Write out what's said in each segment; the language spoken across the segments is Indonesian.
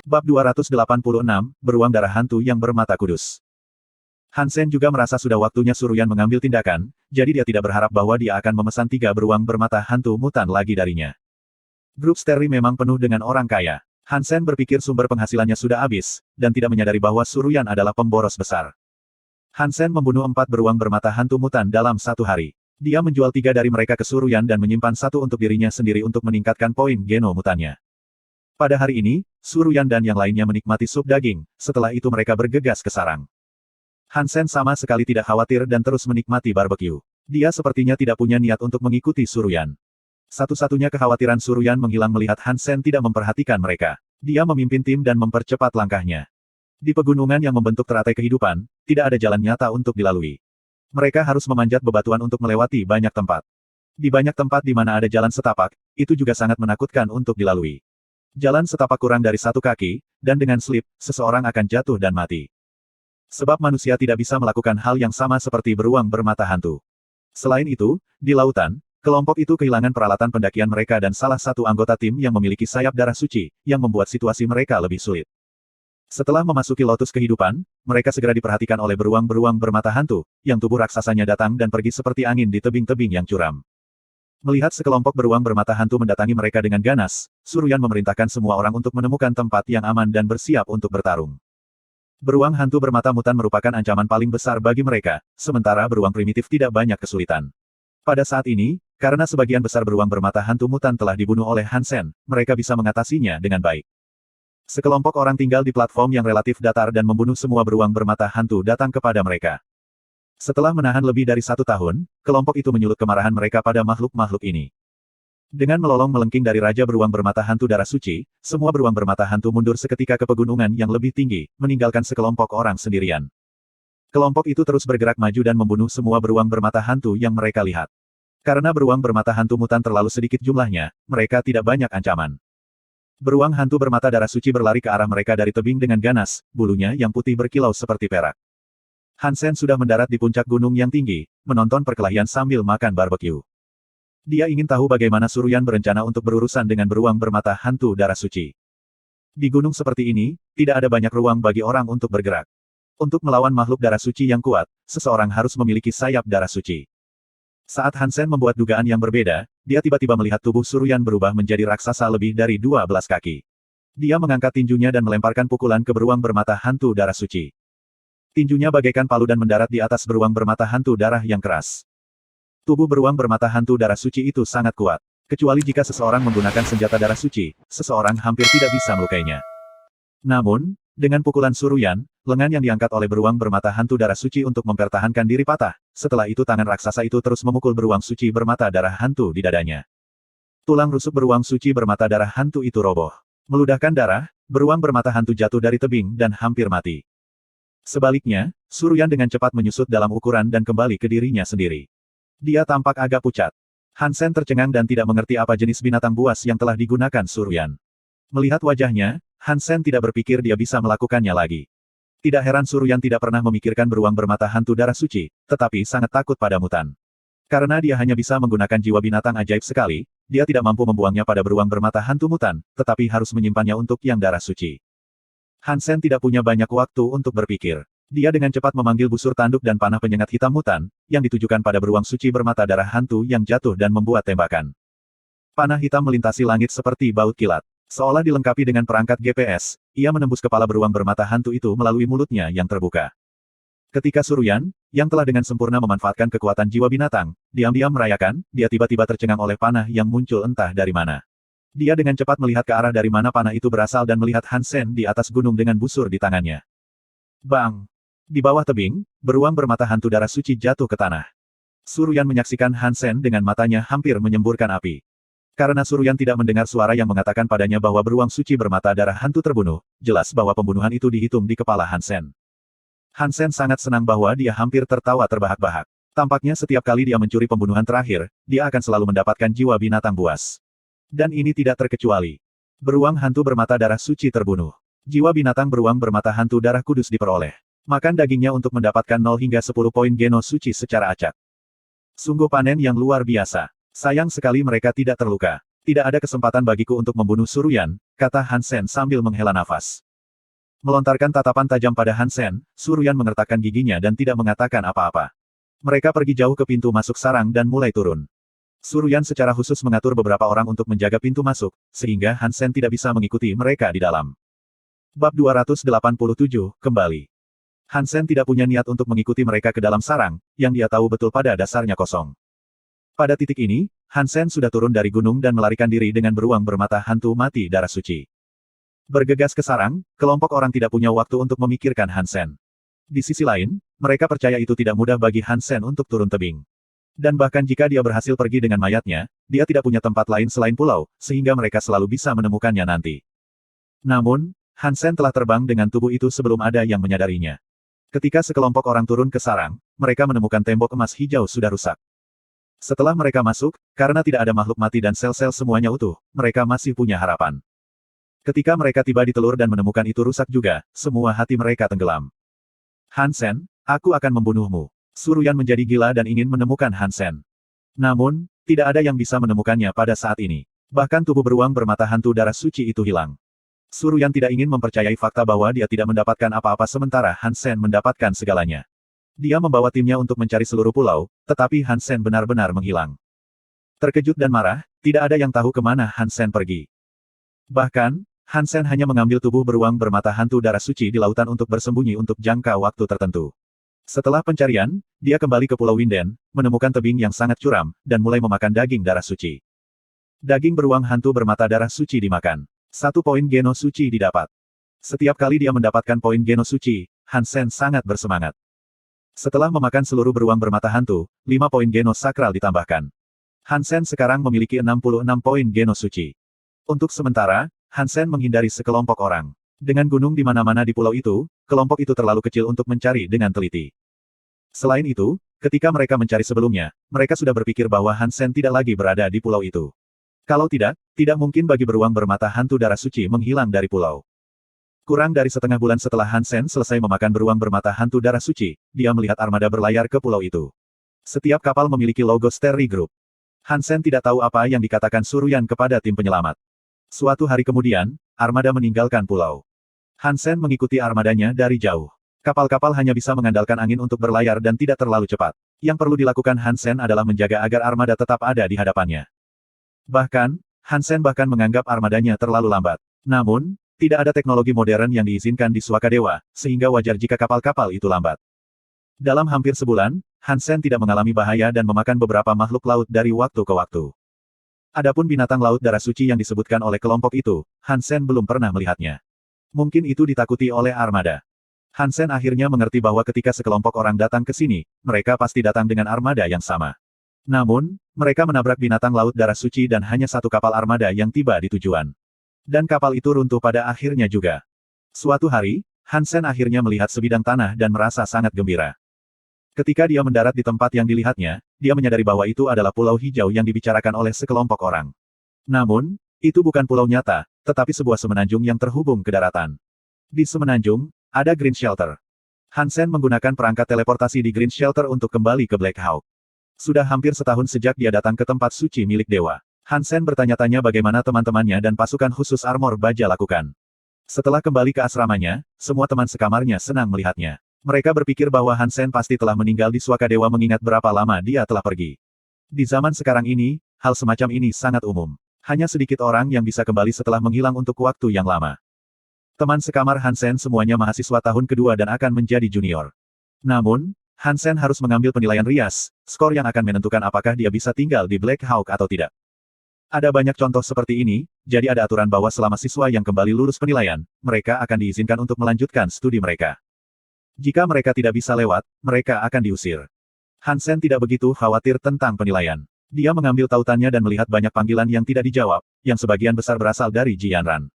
Bab 286, Beruang Darah Hantu yang Bermata Kudus. Hansen juga merasa sudah waktunya Suruyan mengambil tindakan, jadi dia tidak berharap bahwa dia akan memesan 3 beruang bermata hantu mutan lagi darinya. Grup Sterry memang penuh dengan orang kaya. Hansen berpikir sumber penghasilannya sudah habis, dan tidak menyadari bahwa Suruyan adalah pemboros besar. Hansen membunuh 4 beruang bermata hantu mutan dalam 1 hari. Dia menjual 3 dari mereka ke Suruyan dan menyimpan 1 untuk dirinya sendiri untuk meningkatkan poin geno mutannya. Pada hari ini, Suruyan dan yang lainnya menikmati sup daging, setelah itu mereka bergegas ke sarang. Hansen sama sekali tidak khawatir dan terus menikmati barbeque. Dia sepertinya tidak punya niat untuk mengikuti Suruyan. Satu-satunya kekhawatiran Suruyan menghilang melihat Hansen tidak memperhatikan mereka. Dia memimpin tim dan mempercepat langkahnya. Di pegunungan yang membentuk teratai kehidupan, tidak ada jalan nyata untuk dilalui. Mereka harus memanjat bebatuan untuk melewati banyak tempat. Di banyak tempat di mana ada jalan setapak, itu juga sangat menakutkan untuk dilalui. Jalan setapak kurang dari 1 kaki, dan dengan slip, seseorang akan jatuh dan mati. Sebab manusia tidak bisa melakukan hal yang sama seperti beruang bermata hantu. Selain itu, di lautan, kelompok itu kehilangan peralatan pendakian mereka dan salah satu anggota tim yang memiliki sayap darah suci, yang membuat situasi mereka lebih sulit. Setelah memasuki lotus kehidupan, mereka segera diperhatikan oleh beruang-beruang bermata hantu, yang tubuh raksasanya datang dan pergi seperti angin di tebing-tebing yang curam. Melihat sekelompok beruang bermata hantu mendatangi mereka dengan ganas, Suruyan memerintahkan semua orang untuk menemukan tempat yang aman dan bersiap untuk bertarung. Beruang hantu bermata mutan merupakan ancaman paling besar bagi mereka, sementara beruang primitif tidak banyak kesulitan. Pada saat ini, karena sebagian besar beruang bermata hantu mutan telah dibunuh oleh Hansen, mereka bisa mengatasinya dengan baik. Sekelompok orang tinggal di platform yang relatif datar dan membunuh semua beruang bermata hantu datang kepada mereka. Setelah menahan lebih dari 1 tahun, kelompok itu menyulut kemarahan mereka pada makhluk-makhluk ini. Dengan melolong melengking dari Raja Beruang Bermata Hantu Darah Suci, semua beruang bermata hantu mundur seketika ke pegunungan yang lebih tinggi, meninggalkan sekelompok orang sendirian. Kelompok itu terus bergerak maju dan membunuh semua beruang bermata hantu yang mereka lihat. Karena beruang bermata hantu mutan terlalu sedikit jumlahnya, mereka tidak banyak ancaman. Beruang hantu bermata darah suci berlari ke arah mereka dari tebing dengan ganas, bulunya yang putih berkilau seperti perak. Hansen sudah mendarat di puncak gunung yang tinggi, menonton perkelahian sambil makan barbeque. Dia ingin tahu bagaimana Suruyan berencana untuk berurusan dengan beruang bermata hantu darah suci. Di gunung seperti ini, tidak ada banyak ruang bagi orang untuk bergerak. Untuk melawan makhluk darah suci yang kuat, seseorang harus memiliki sayap darah suci. Saat Hansen membuat dugaan yang berbeda, dia tiba-tiba melihat tubuh Suruyan berubah menjadi raksasa lebih dari 12 kaki. Dia mengangkat tinjunya dan melemparkan pukulan ke beruang bermata hantu darah suci. Tinjunya bagaikan palu dan mendarat di atas beruang bermata hantu darah yang keras. Tubuh beruang bermata hantu darah suci itu sangat kuat. Kecuali jika seseorang menggunakan senjata darah suci, seseorang hampir tidak bisa melukainya. Namun, dengan pukulan Suruyan, lengan yang diangkat oleh beruang bermata hantu darah suci untuk mempertahankan diri patah. Setelah itu tangan raksasa itu terus memukul beruang suci bermata darah hantu di dadanya. Tulang rusuk beruang suci bermata darah hantu itu roboh. Meludahkan darah, beruang bermata hantu jatuh dari tebing dan hampir mati. Sebaliknya, Suruyan dengan cepat menyusut dalam ukuran dan kembali ke dirinya sendiri. Dia tampak agak pucat. Hansen tercengang dan tidak mengerti apa jenis binatang buas yang telah digunakan Suruyan. Melihat wajahnya, Hansen tidak berpikir dia bisa melakukannya lagi. Tidak heran Suruyan tidak pernah memikirkan beruang bermata hantu darah suci, tetapi sangat takut pada mutan. Karena dia hanya bisa menggunakan jiwa binatang ajaib sekali, dia tidak mampu membuangnya pada beruang bermata hantu mutan, tetapi harus menyimpannya untuk yang darah suci. Hansen tidak punya banyak waktu untuk berpikir. Dia dengan cepat memanggil busur tanduk dan panah penyengat hitam mutan, yang ditujukan pada beruang suci bermata darah hantu yang jatuh dan membuat tembakan. Panah hitam melintasi langit seperti baut kilat. Seolah dilengkapi dengan perangkat GPS, ia menembus kepala beruang bermata hantu itu melalui mulutnya yang terbuka. Ketika Suruyan, yang telah dengan sempurna memanfaatkan kekuatan jiwa binatang, diam-diam merayakan, dia tiba-tiba tercengang oleh panah yang muncul entah dari mana. Dia dengan cepat melihat ke arah dari mana panah itu berasal dan melihat Hansen di atas gunung dengan busur di tangannya. Bang! Di bawah tebing, beruang bermata hantu darah suci jatuh ke tanah. Suruyan menyaksikan Hansen dengan matanya hampir menyemburkan api. Karena Suruyan tidak mendengar suara yang mengatakan padanya bahwa beruang suci bermata darah hantu terbunuh, jelas bahwa pembunuhan itu dihitung di kepala Hansen. Hansen sangat senang bahwa dia hampir tertawa terbahak-bahak. Tampaknya setiap kali dia mencuri pembunuhan terakhir, dia akan selalu mendapatkan jiwa binatang buas. Dan ini tidak terkecuali. Beruang hantu bermata darah suci terbunuh. Jiwa binatang beruang bermata hantu darah kudus diperoleh. Makan dagingnya untuk mendapatkan 0 hingga 10 poin geno suci secara acak. Sungguh panen yang luar biasa. Sayang sekali mereka tidak terluka. Tidak ada kesempatan bagiku untuk membunuh Suruyan, kata Han Sen sambil menghela nafas. Melontarkan tatapan tajam pada Han Sen, Suruyan mengertakkan giginya dan tidak mengatakan apa-apa. Mereka pergi jauh ke pintu masuk sarang dan mulai turun. Suruyan secara khusus mengatur beberapa orang untuk menjaga pintu masuk, sehingga Han Sen tidak bisa mengikuti mereka di dalam. Bab 287, kembali. Han Sen tidak punya niat untuk mengikuti mereka ke dalam sarang, yang dia tahu betul pada dasarnya kosong. Pada titik ini, Han Sen sudah turun dari gunung dan melarikan diri dengan beruang bermata hantu mati darah suci. Bergegas ke sarang, kelompok orang tidak punya waktu untuk memikirkan Han Sen. Di sisi lain, mereka percaya itu tidak mudah bagi Han Sen untuk turun tebing. Dan bahkan jika dia berhasil pergi dengan mayatnya, dia tidak punya tempat lain selain pulau, sehingga mereka selalu bisa menemukannya nanti. Namun, Han Sen telah terbang dengan tubuh itu sebelum ada yang menyadarinya. Ketika sekelompok orang turun ke sarang, mereka menemukan tembok emas hijau sudah rusak. Setelah mereka masuk, karena tidak ada makhluk mati dan sel-sel semuanya utuh, mereka masih punya harapan. Ketika mereka tiba di telur dan menemukan itu rusak juga, semua hati mereka tenggelam. Han Sen, aku akan membunuhmu. Suruyan menjadi gila dan ingin menemukan Han Sen. Namun, tidak ada yang bisa menemukannya pada saat ini. Bahkan tubuh beruang bermata hantu darah suci itu hilang. Suruyan tidak ingin mempercayai fakta bahwa dia tidak mendapatkan apa-apa sementara Han Sen mendapatkan segalanya. Dia membawa timnya untuk mencari seluruh pulau, tetapi Han Sen benar-benar menghilang. Terkejut dan marah, tidak ada yang tahu kemana Han Sen pergi. Bahkan, Han Sen hanya mengambil tubuh beruang bermata hantu darah suci di lautan untuk bersembunyi untuk jangka waktu tertentu. Setelah pencarian, dia kembali ke Pulau Winden, menemukan tebing yang sangat curam, dan mulai memakan daging darah suci. Daging beruang hantu bermata darah suci dimakan. 1 poin geno suci didapat. Setiap kali dia mendapatkan poin geno suci, Han Sen sangat bersemangat. Setelah memakan seluruh beruang bermata hantu, 5 poin geno sakral ditambahkan. Han Sen sekarang memiliki 66 poin geno suci. Untuk sementara, Han Sen menghindari sekelompok orang. Dengan gunung di mana-mana di pulau itu, kelompok itu terlalu kecil untuk mencari dengan teliti. Selain itu, ketika mereka mencari sebelumnya, mereka sudah berpikir bahwa Han Sen tidak lagi berada di pulau itu. Kalau tidak, tidak mungkin bagi beruang bermata hantu darah suci menghilang dari pulau. Kurang dari setengah bulan setelah Han Sen selesai memakan beruang bermata hantu darah suci, dia melihat armada berlayar ke pulau itu. Setiap kapal memiliki logo Starry Group. Han Sen tidak tahu apa yang dikatakan Suruyan kepada tim penyelamat. Suatu hari kemudian, armada meninggalkan pulau. Han Sen mengikuti armadanya dari jauh. Kapal-kapal hanya bisa mengandalkan angin untuk berlayar dan tidak terlalu cepat. Yang perlu dilakukan Han Sen adalah menjaga agar armada tetap ada di hadapannya. Bahkan, Han Sen bahkan menganggap armadanya terlalu lambat. Namun, tidak ada teknologi modern yang diizinkan di Swakadewa, sehingga wajar jika kapal-kapal itu lambat. Dalam hampir sebulan, Han Sen tidak mengalami bahaya dan memakan beberapa makhluk laut dari waktu ke waktu. Adapun binatang laut darah suci yang disebutkan oleh kelompok itu, Han Sen belum pernah melihatnya. Mungkin itu ditakuti oleh armada. Han Sen akhirnya mengerti bahwa ketika sekelompok orang datang ke sini, mereka pasti datang dengan armada yang sama. Namun, mereka menabrak binatang laut darah suci dan hanya satu kapal armada yang tiba di tujuan. Dan kapal itu runtuh pada akhirnya juga. Suatu hari, Han Sen akhirnya melihat sebidang tanah dan merasa sangat gembira. Ketika dia mendarat di tempat yang dilihatnya, dia menyadari bahwa itu adalah pulau hijau yang dibicarakan oleh sekelompok orang. Namun, itu bukan pulau nyata, tetapi sebuah semenanjung yang terhubung ke daratan. Di semenanjung, ada Green Shelter. Han Sen menggunakan perangkat teleportasi di Green Shelter untuk kembali ke Black Hawk. Sudah hampir setahun sejak dia datang ke tempat suci milik dewa. Han Sen bertanya-tanya bagaimana teman-temannya dan pasukan khusus armor baja lakukan. Setelah kembali ke asramanya, semua teman sekamarnya senang melihatnya. Mereka berpikir bahwa Han Sen pasti telah meninggal di Swakadewa mengingat berapa lama dia telah pergi. Di zaman sekarang ini, hal semacam ini sangat umum. Hanya sedikit orang yang bisa kembali setelah menghilang untuk waktu yang lama. Teman sekamar Han Sen semuanya mahasiswa tahun kedua dan akan menjadi junior. Namun, Han Sen harus mengambil penilaian rias, skor yang akan menentukan apakah dia bisa tinggal di Black Hawk atau tidak. Ada banyak contoh seperti ini, jadi ada aturan bahwa selama siswa yang kembali lulus penilaian, mereka akan diizinkan untuk melanjutkan studi mereka. Jika mereka tidak bisa lewat, mereka akan diusir. Han Sen tidak begitu khawatir tentang penilaian. Dia mengambil tautannya dan melihat banyak panggilan yang tidak dijawab, yang sebagian besar berasal dari Jianran.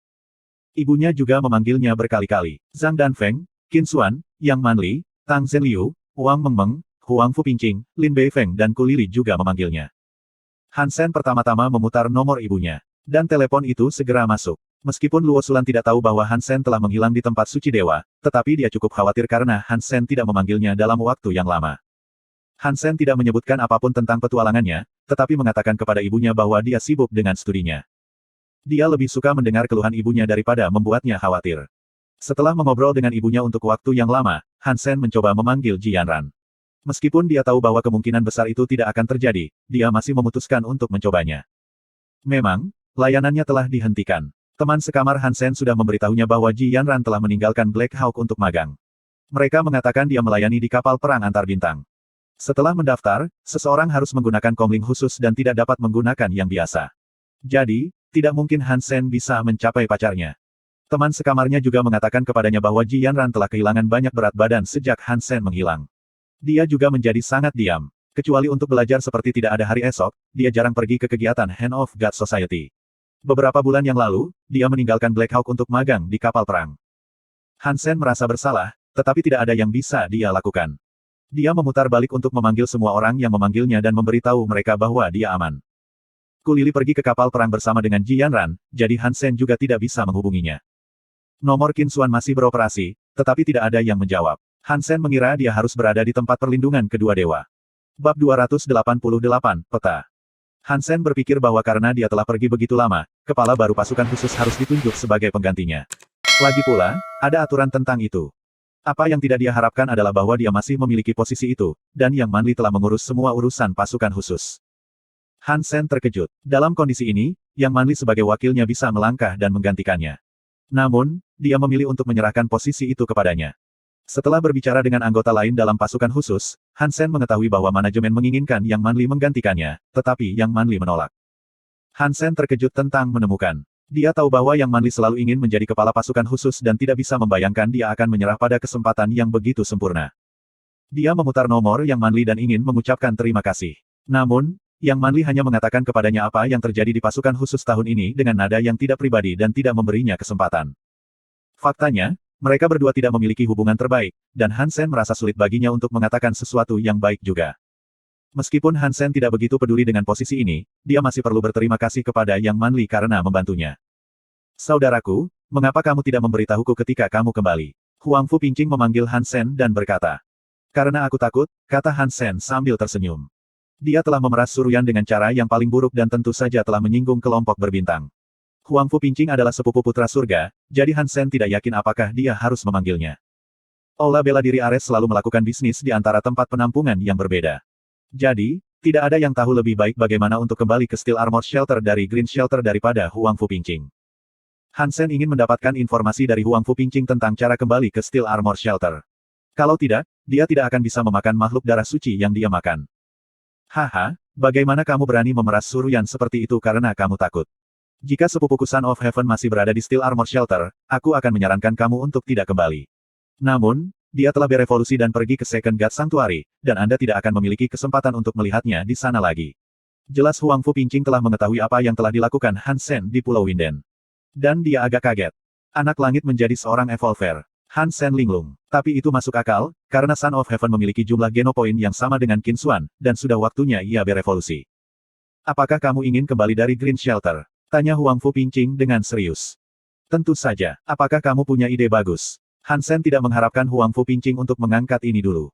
Ibunya juga memanggilnya berkali-kali. Zhang Danfeng, Qin Xuan, Yang Manli, Tang Zhenliu, Wang Mengmeng, Huang Fupincing, Lin Beifeng dan Kulili juga memanggilnya. Han Sen pertama-tama memutar nomor ibunya. Dan telepon itu segera masuk. Meskipun Luo Sulan tidak tahu bahwa Han Sen telah menghilang di tempat suci dewa, tetapi dia cukup khawatir karena Han Sen tidak memanggilnya dalam waktu yang lama. Hansen tidak menyebutkan apapun tentang petualangannya, tetapi mengatakan kepada ibunya bahwa dia sibuk dengan studinya. Dia lebih suka mendengar keluhan ibunya daripada membuatnya khawatir. Setelah mengobrol dengan ibunya untuk waktu yang lama, Hansen mencoba memanggil Ji Yanran. Meskipun dia tahu bahwa kemungkinan besar itu tidak akan terjadi, dia masih memutuskan untuk mencobanya. Memang, layanannya telah dihentikan. Teman sekamar Hansen sudah memberitahunya bahwa Ji Yanran telah meninggalkan Black Hawk untuk magang. Mereka mengatakan dia melayani di kapal perang antar bintang. Setelah mendaftar, seseorang harus menggunakan komling khusus dan tidak dapat menggunakan yang biasa. Jadi, tidak mungkin Hansen bisa mencapai pacarnya. Teman sekamarnya juga mengatakan kepadanya bahwa Ji Yanran telah kehilangan banyak berat badan sejak Hansen menghilang. Dia juga menjadi sangat diam. Kecuali untuk belajar seperti tidak ada hari esok, dia jarang pergi ke kegiatan Hand of God Society. Beberapa bulan yang lalu, dia meninggalkan Black Hawk untuk magang di kapal perang. Hansen merasa bersalah, tetapi tidak ada yang bisa dia lakukan. Dia memutar balik untuk memanggil semua orang yang memanggilnya dan memberitahu mereka bahwa dia aman. Kulili pergi ke kapal perang bersama dengan Ji Yanran, jadi Hansen juga tidak bisa menghubunginya. Nomor Qin Xuan masih beroperasi, tetapi tidak ada yang menjawab. Hansen mengira dia harus berada di tempat perlindungan kedua dewa. Bab 288, Peta. Hansen berpikir bahwa karena dia telah pergi begitu lama, kepala baru pasukan khusus harus ditunjuk sebagai penggantinya. Lagi pula, ada aturan tentang itu. Apa yang tidak dia harapkan adalah bahwa dia masih memiliki posisi itu, dan Yang Manli telah mengurus semua urusan pasukan khusus. Hansen terkejut. Dalam kondisi ini, Yang Manli sebagai wakilnya bisa melangkah dan menggantikannya. Namun, dia memilih untuk menyerahkan posisi itu kepadanya. Setelah berbicara dengan anggota lain dalam pasukan khusus, Hansen mengetahui bahwa manajemen menginginkan Yang Manli menggantikannya, tetapi Yang Manli menolak. Hansen terkejut tentang menemukan. Dia tahu bahwa Yang Manli selalu ingin menjadi kepala pasukan khusus dan tidak bisa membayangkan dia akan menyerah pada kesempatan yang begitu sempurna. Dia memutar nomor Yang Manli dan ingin mengucapkan terima kasih. Namun, Yang Manli hanya mengatakan kepadanya apa yang terjadi di pasukan khusus tahun ini dengan nada yang tidak pribadi dan tidak memberinya kesempatan. Faktanya, mereka berdua tidak memiliki hubungan terbaik, dan Hansen merasa sulit baginya untuk mengatakan sesuatu yang baik juga. Meskipun Hansen tidak begitu peduli dengan posisi ini, dia masih perlu berterima kasih kepada Yang Manli karena membantunya. Saudaraku, mengapa kamu tidak memberitahuku ketika kamu kembali? Huang Fu Pincing memanggil Hansen dan berkata. Karena aku takut, kata Hansen sambil tersenyum. Dia telah memeras Suruyan dengan cara yang paling buruk dan tentu saja telah menyinggung kelompok berbintang. Huang Fu Pincing adalah sepupu putra surga, jadi Hansen tidak yakin apakah dia harus memanggilnya. Aula bela diri Ares selalu melakukan bisnis di antara tempat penampungan yang berbeda. Jadi, tidak ada yang tahu lebih baik bagaimana untuk kembali ke Steel Armor Shelter dari Green Shelter daripada Huang Fu Pincing. Hansen ingin mendapatkan informasi dari Huang Fu Pincing tentang cara kembali ke Steel Armor Shelter. Kalau tidak, dia tidak akan bisa memakan makhluk darah suci yang dia makan. Haha, bagaimana kamu berani memeras Suruyan seperti itu karena kamu takut? Jika sepupuku Son of Heaven masih berada di Steel Armor Shelter, aku akan menyarankan kamu untuk tidak kembali. Namun, dia telah berevolusi dan pergi ke Second God Sanctuary, dan Anda tidak akan memiliki kesempatan untuk melihatnya di sana lagi. Jelas Huang Fu Pincing telah mengetahui apa yang telah dilakukan Hansen di Pulau Winden. Dan dia agak kaget. Anak langit menjadi seorang evolver. Hansen linglung. Tapi itu masuk akal, karena Son of Heaven memiliki jumlah genopoin yang sama dengan Qin Xuan, dan sudah waktunya ia berevolusi. Apakah kamu ingin kembali dari Green Shelter? Tanya Huang Fu Pincing dengan serius. Tentu saja. Apakah kamu punya ide bagus? Hansen tidak mengharapkan Huang Fu Pincing untuk mengangkat ini dulu.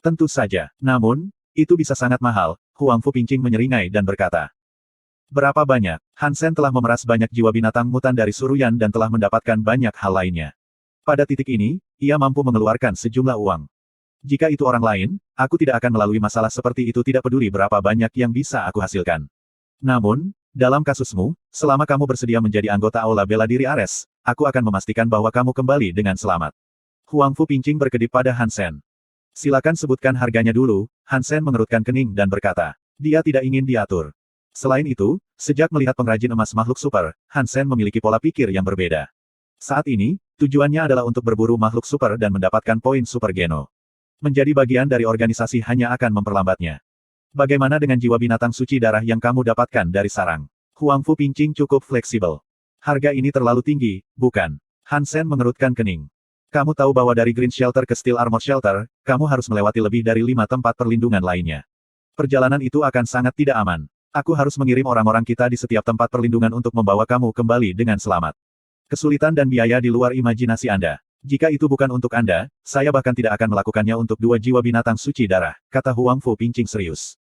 Tentu saja. Namun, itu bisa sangat mahal. Huang Fu Pincing menyeringai dan berkata. Berapa banyak? Hansen telah memeras banyak jiwa binatang mutan dari Suruyan dan telah mendapatkan banyak hal lainnya. Pada titik ini, ia mampu mengeluarkan sejumlah uang. Jika itu orang lain, aku tidak akan melalui masalah seperti itu tidak peduli berapa banyak yang bisa aku hasilkan. Namun, dalam kasusmu, selama kamu bersedia menjadi anggota Aula Bela Diri Ares, aku akan memastikan bahwa kamu kembali dengan selamat. Huang Fu Pincing berkedip pada Hansen. Silakan sebutkan harganya dulu, Hansen mengerutkan kening dan berkata. Dia tidak ingin diatur. Selain itu, sejak melihat pengrajin emas makhluk super, Hansen memiliki pola pikir yang berbeda. Saat ini, tujuannya adalah untuk berburu makhluk super dan mendapatkan poin super geno. Menjadi bagian dari organisasi hanya akan memperlambatnya. Bagaimana dengan jiwa binatang suci darah yang kamu dapatkan dari sarang? Huang Fu Pincing cukup fleksibel. Harga ini terlalu tinggi, bukan? Hansen mengerutkan kening. Kamu tahu bahwa dari Green Shelter ke Steel Armor Shelter, kamu harus melewati lebih dari 5 tempat perlindungan lainnya. Perjalanan itu akan sangat tidak aman. Aku harus mengirim orang-orang kita di setiap tempat perlindungan untuk membawa kamu kembali dengan selamat. Kesulitan dan biaya di luar imajinasi Anda. Jika itu bukan untuk Anda, saya bahkan tidak akan melakukannya untuk 2 jiwa binatang suci darah, kata Huang Fu Pingqing serius.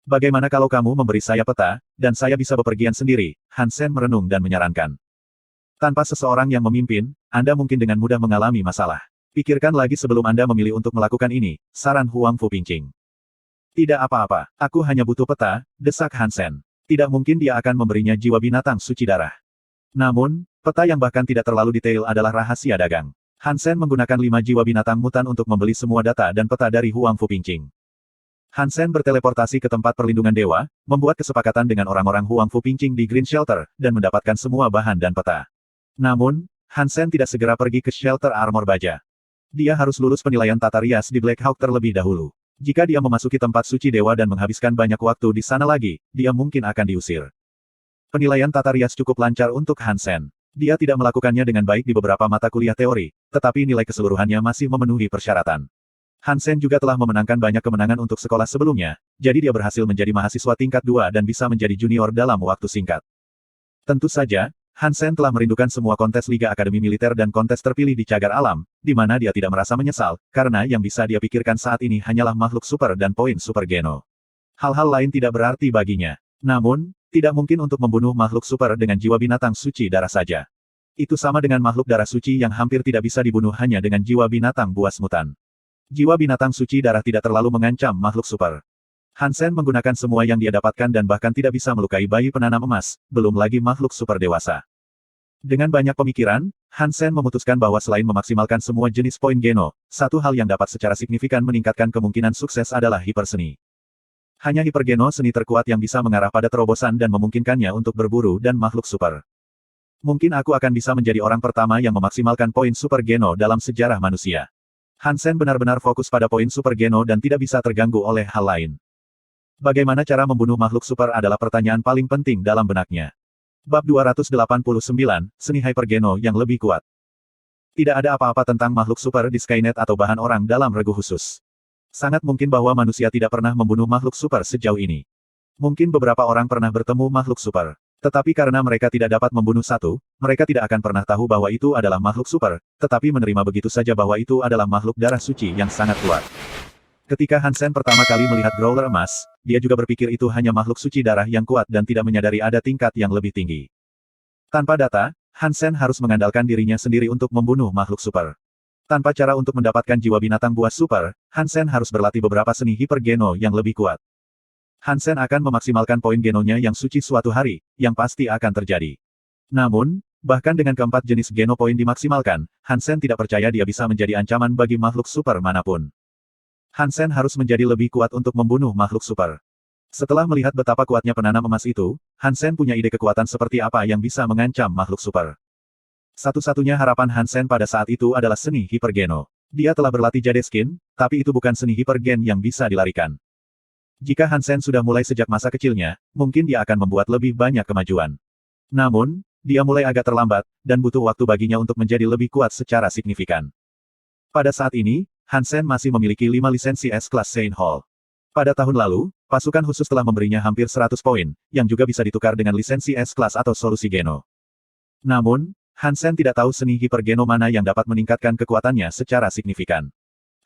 Bagaimana kalau kamu memberi saya peta, dan saya bisa bepergian sendiri, Han Sen merenung dan menyarankan. Tanpa seseorang yang memimpin, Anda mungkin dengan mudah mengalami masalah. Pikirkan lagi sebelum Anda memilih untuk melakukan ini, saran Huang Fu Pingqing. Tidak apa-apa, aku hanya butuh peta, desak Han Sen. Tidak mungkin dia akan memberinya jiwa binatang suci darah. Namun, peta yang bahkan tidak terlalu detail adalah rahasia dagang. Han Sen menggunakan 5 jiwa binatang mutan untuk membeli semua data dan peta dari Huang Fu Pingqing. Han Sen berteleportasi ke tempat perlindungan dewa, membuat kesepakatan dengan orang-orang Huang Fu Pingqing di Green Shelter, dan mendapatkan semua bahan dan peta. Namun, Han Sen tidak segera pergi ke shelter armor baja. Dia harus lulus penilaian tata rias di Black Hawk terlebih dahulu. Jika dia memasuki tempat suci dewa dan menghabiskan banyak waktu di sana lagi, dia mungkin akan diusir. Penilaian tata rias cukup lancar untuk Han Sen. Dia tidak melakukannya dengan baik di beberapa mata kuliah teori, tetapi nilai keseluruhannya masih memenuhi persyaratan. Han Sen juga telah memenangkan banyak kemenangan untuk sekolah sebelumnya, jadi dia berhasil menjadi mahasiswa tingkat 2 dan bisa menjadi junior dalam waktu singkat. Tentu saja, Han Sen telah merindukan semua kontes Liga Akademi Militer dan kontes terpilih di cagar alam, di mana dia tidak merasa menyesal, karena yang bisa dia pikirkan saat ini hanyalah makhluk super dan poin super Geno. Hal-hal lain tidak berarti baginya. Namun, tidak mungkin untuk membunuh makhluk super dengan jiwa binatang suci darah saja. Itu sama dengan makhluk darah suci yang hampir tidak bisa dibunuh hanya dengan jiwa binatang buas mutan. Jiwa binatang suci darah tidak terlalu mengancam makhluk super. Han Sen menggunakan semua yang dia dapatkan dan bahkan tidak bisa melukai bayi penanam emas, belum lagi makhluk super dewasa. Dengan banyak pemikiran, Han Sen memutuskan bahwa selain memaksimalkan semua jenis poin Geno, satu hal yang dapat secara signifikan meningkatkan kemungkinan sukses adalah hiperseni. Hanya hipergeno seni terkuat yang bisa mengarah pada terobosan dan memungkinkannya untuk berburu dan makhluk super. Mungkin aku akan bisa menjadi orang pertama yang memaksimalkan poin super Geno dalam sejarah manusia. Han Sen benar-benar fokus pada poin super Geno dan tidak bisa terganggu oleh hal lain. Bagaimana cara membunuh makhluk super adalah pertanyaan paling penting dalam benaknya. Bab 289, Seni Hypergeno yang lebih kuat. Tidak ada apa-apa tentang makhluk super di Skynet atau bahan orang dalam regu khusus. Sangat mungkin bahwa manusia tidak pernah membunuh makhluk super sejauh ini. Mungkin beberapa orang pernah bertemu makhluk super. Tetapi karena mereka tidak dapat membunuh satu, mereka tidak akan pernah tahu bahwa itu adalah makhluk super, tetapi menerima begitu saja bahwa itu adalah makhluk darah suci yang sangat kuat. Ketika Han Sen pertama kali melihat Growler emas, dia juga berpikir itu hanya makhluk suci darah yang kuat dan tidak menyadari ada tingkat yang lebih tinggi. Tanpa data, Han Sen harus mengandalkan dirinya sendiri untuk membunuh makhluk super. Tanpa cara untuk mendapatkan jiwa binatang buas super, Han Sen harus berlatih beberapa seni hipergeno yang lebih kuat. Han Sen akan memaksimalkan poin genonya yang suci suatu hari, yang pasti akan terjadi. Namun, bahkan dengan keempat jenis geno poin dimaksimalkan, Han Sen tidak percaya dia bisa menjadi ancaman bagi makhluk super manapun. Han Sen harus menjadi lebih kuat untuk membunuh makhluk super. Setelah melihat betapa kuatnya penanam emas itu, Han Sen punya ide kekuatan seperti apa yang bisa mengancam makhluk super. Satu-satunya harapan Han Sen pada saat itu adalah seni hipergeno. Dia telah berlatih jade skin, tapi itu bukan seni hipergen yang bisa dilarikan. Jika Han Sen sudah mulai sejak masa kecilnya, mungkin dia akan membuat lebih banyak kemajuan. Namun, dia mulai agak terlambat, dan butuh waktu baginya untuk menjadi lebih kuat secara signifikan. Pada saat ini, Han Sen masih memiliki 5 lisensi S-Class Saint Hall. Pada tahun lalu, pasukan khusus telah memberinya hampir 100 poin, yang juga bisa ditukar dengan lisensi S-Class atau solusi Geno. Namun, Han Sen tidak tahu seni hipergeno mana yang dapat meningkatkan kekuatannya secara signifikan.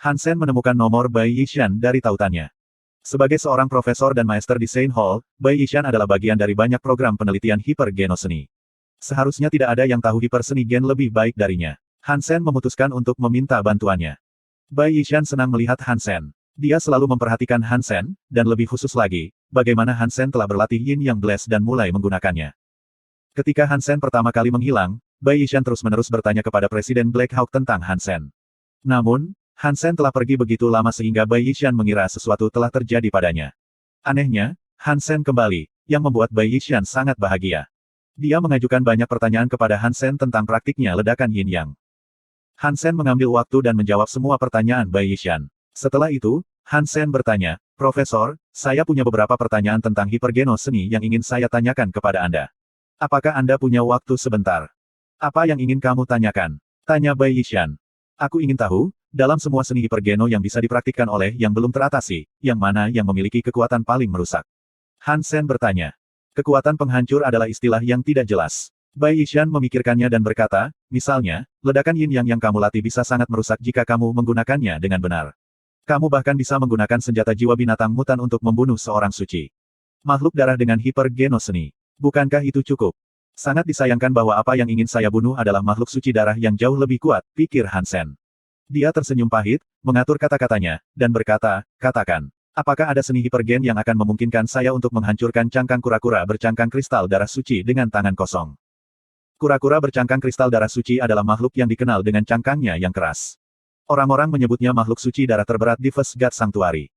Han Sen menemukan nomor Bai Yishan dari tautannya. Sebagai seorang profesor dan maester di Saint Hall, Bai Yishan adalah bagian dari banyak program penelitian hipergeno seni. Seharusnya tidak ada yang tahu hiperseni gen lebih baik darinya. Han Sen memutuskan untuk meminta bantuannya. Bai Yishan senang melihat Han Sen. Dia selalu memperhatikan Han Sen, dan lebih khusus lagi, bagaimana Han Sen telah berlatih Yin Yang Blast dan mulai menggunakannya. Ketika Han Sen pertama kali menghilang, Bai Yishan terus-menerus bertanya kepada Presiden Black Hawk tentang Han Sen. Namun, Han Sen telah pergi begitu lama sehingga Bai Yishan mengira sesuatu telah terjadi padanya. Anehnya, Han Sen kembali, yang membuat Bai Yishan sangat bahagia. Dia mengajukan banyak pertanyaan kepada Han Sen tentang praktiknya ledakan Yin Yang. Han Sen mengambil waktu dan menjawab semua pertanyaan Bai Yishan. Setelah itu, Han Sen bertanya, "Profesor, saya punya beberapa pertanyaan tentang hipergeno seni yang ingin saya tanyakan kepada Anda. Apakah Anda punya waktu sebentar?" "Apa yang ingin kamu tanyakan?" tanya Bai Yishan. "Aku ingin tahu, dalam semua seni hipergeno yang bisa dipraktikkan oleh yang belum teratasi, yang mana yang memiliki kekuatan paling merusak?" Han Sen bertanya. Kekuatan penghancur adalah istilah yang tidak jelas. Bai Yishan memikirkannya dan berkata, misalnya, ledakan yin yang kamu latih bisa sangat merusak jika kamu menggunakannya dengan benar. Kamu bahkan bisa menggunakan senjata jiwa binatang mutan untuk membunuh seorang suci. Makhluk darah dengan hipergeno seni. Bukankah itu cukup? Sangat disayangkan bahwa apa yang ingin saya bunuh adalah makhluk suci darah yang jauh lebih kuat, pikir Hansen. Dia tersenyum pahit, mengatur kata-katanya, dan berkata, katakan, apakah ada seni hipergen yang akan memungkinkan saya untuk menghancurkan cangkang kura-kura bercangkang kristal darah suci dengan tangan kosong? Kura-kura bercangkang kristal darah suci adalah makhluk yang dikenal dengan cangkangnya yang keras. Orang-orang menyebutnya makhluk suci darah terberat di First God Sanctuary.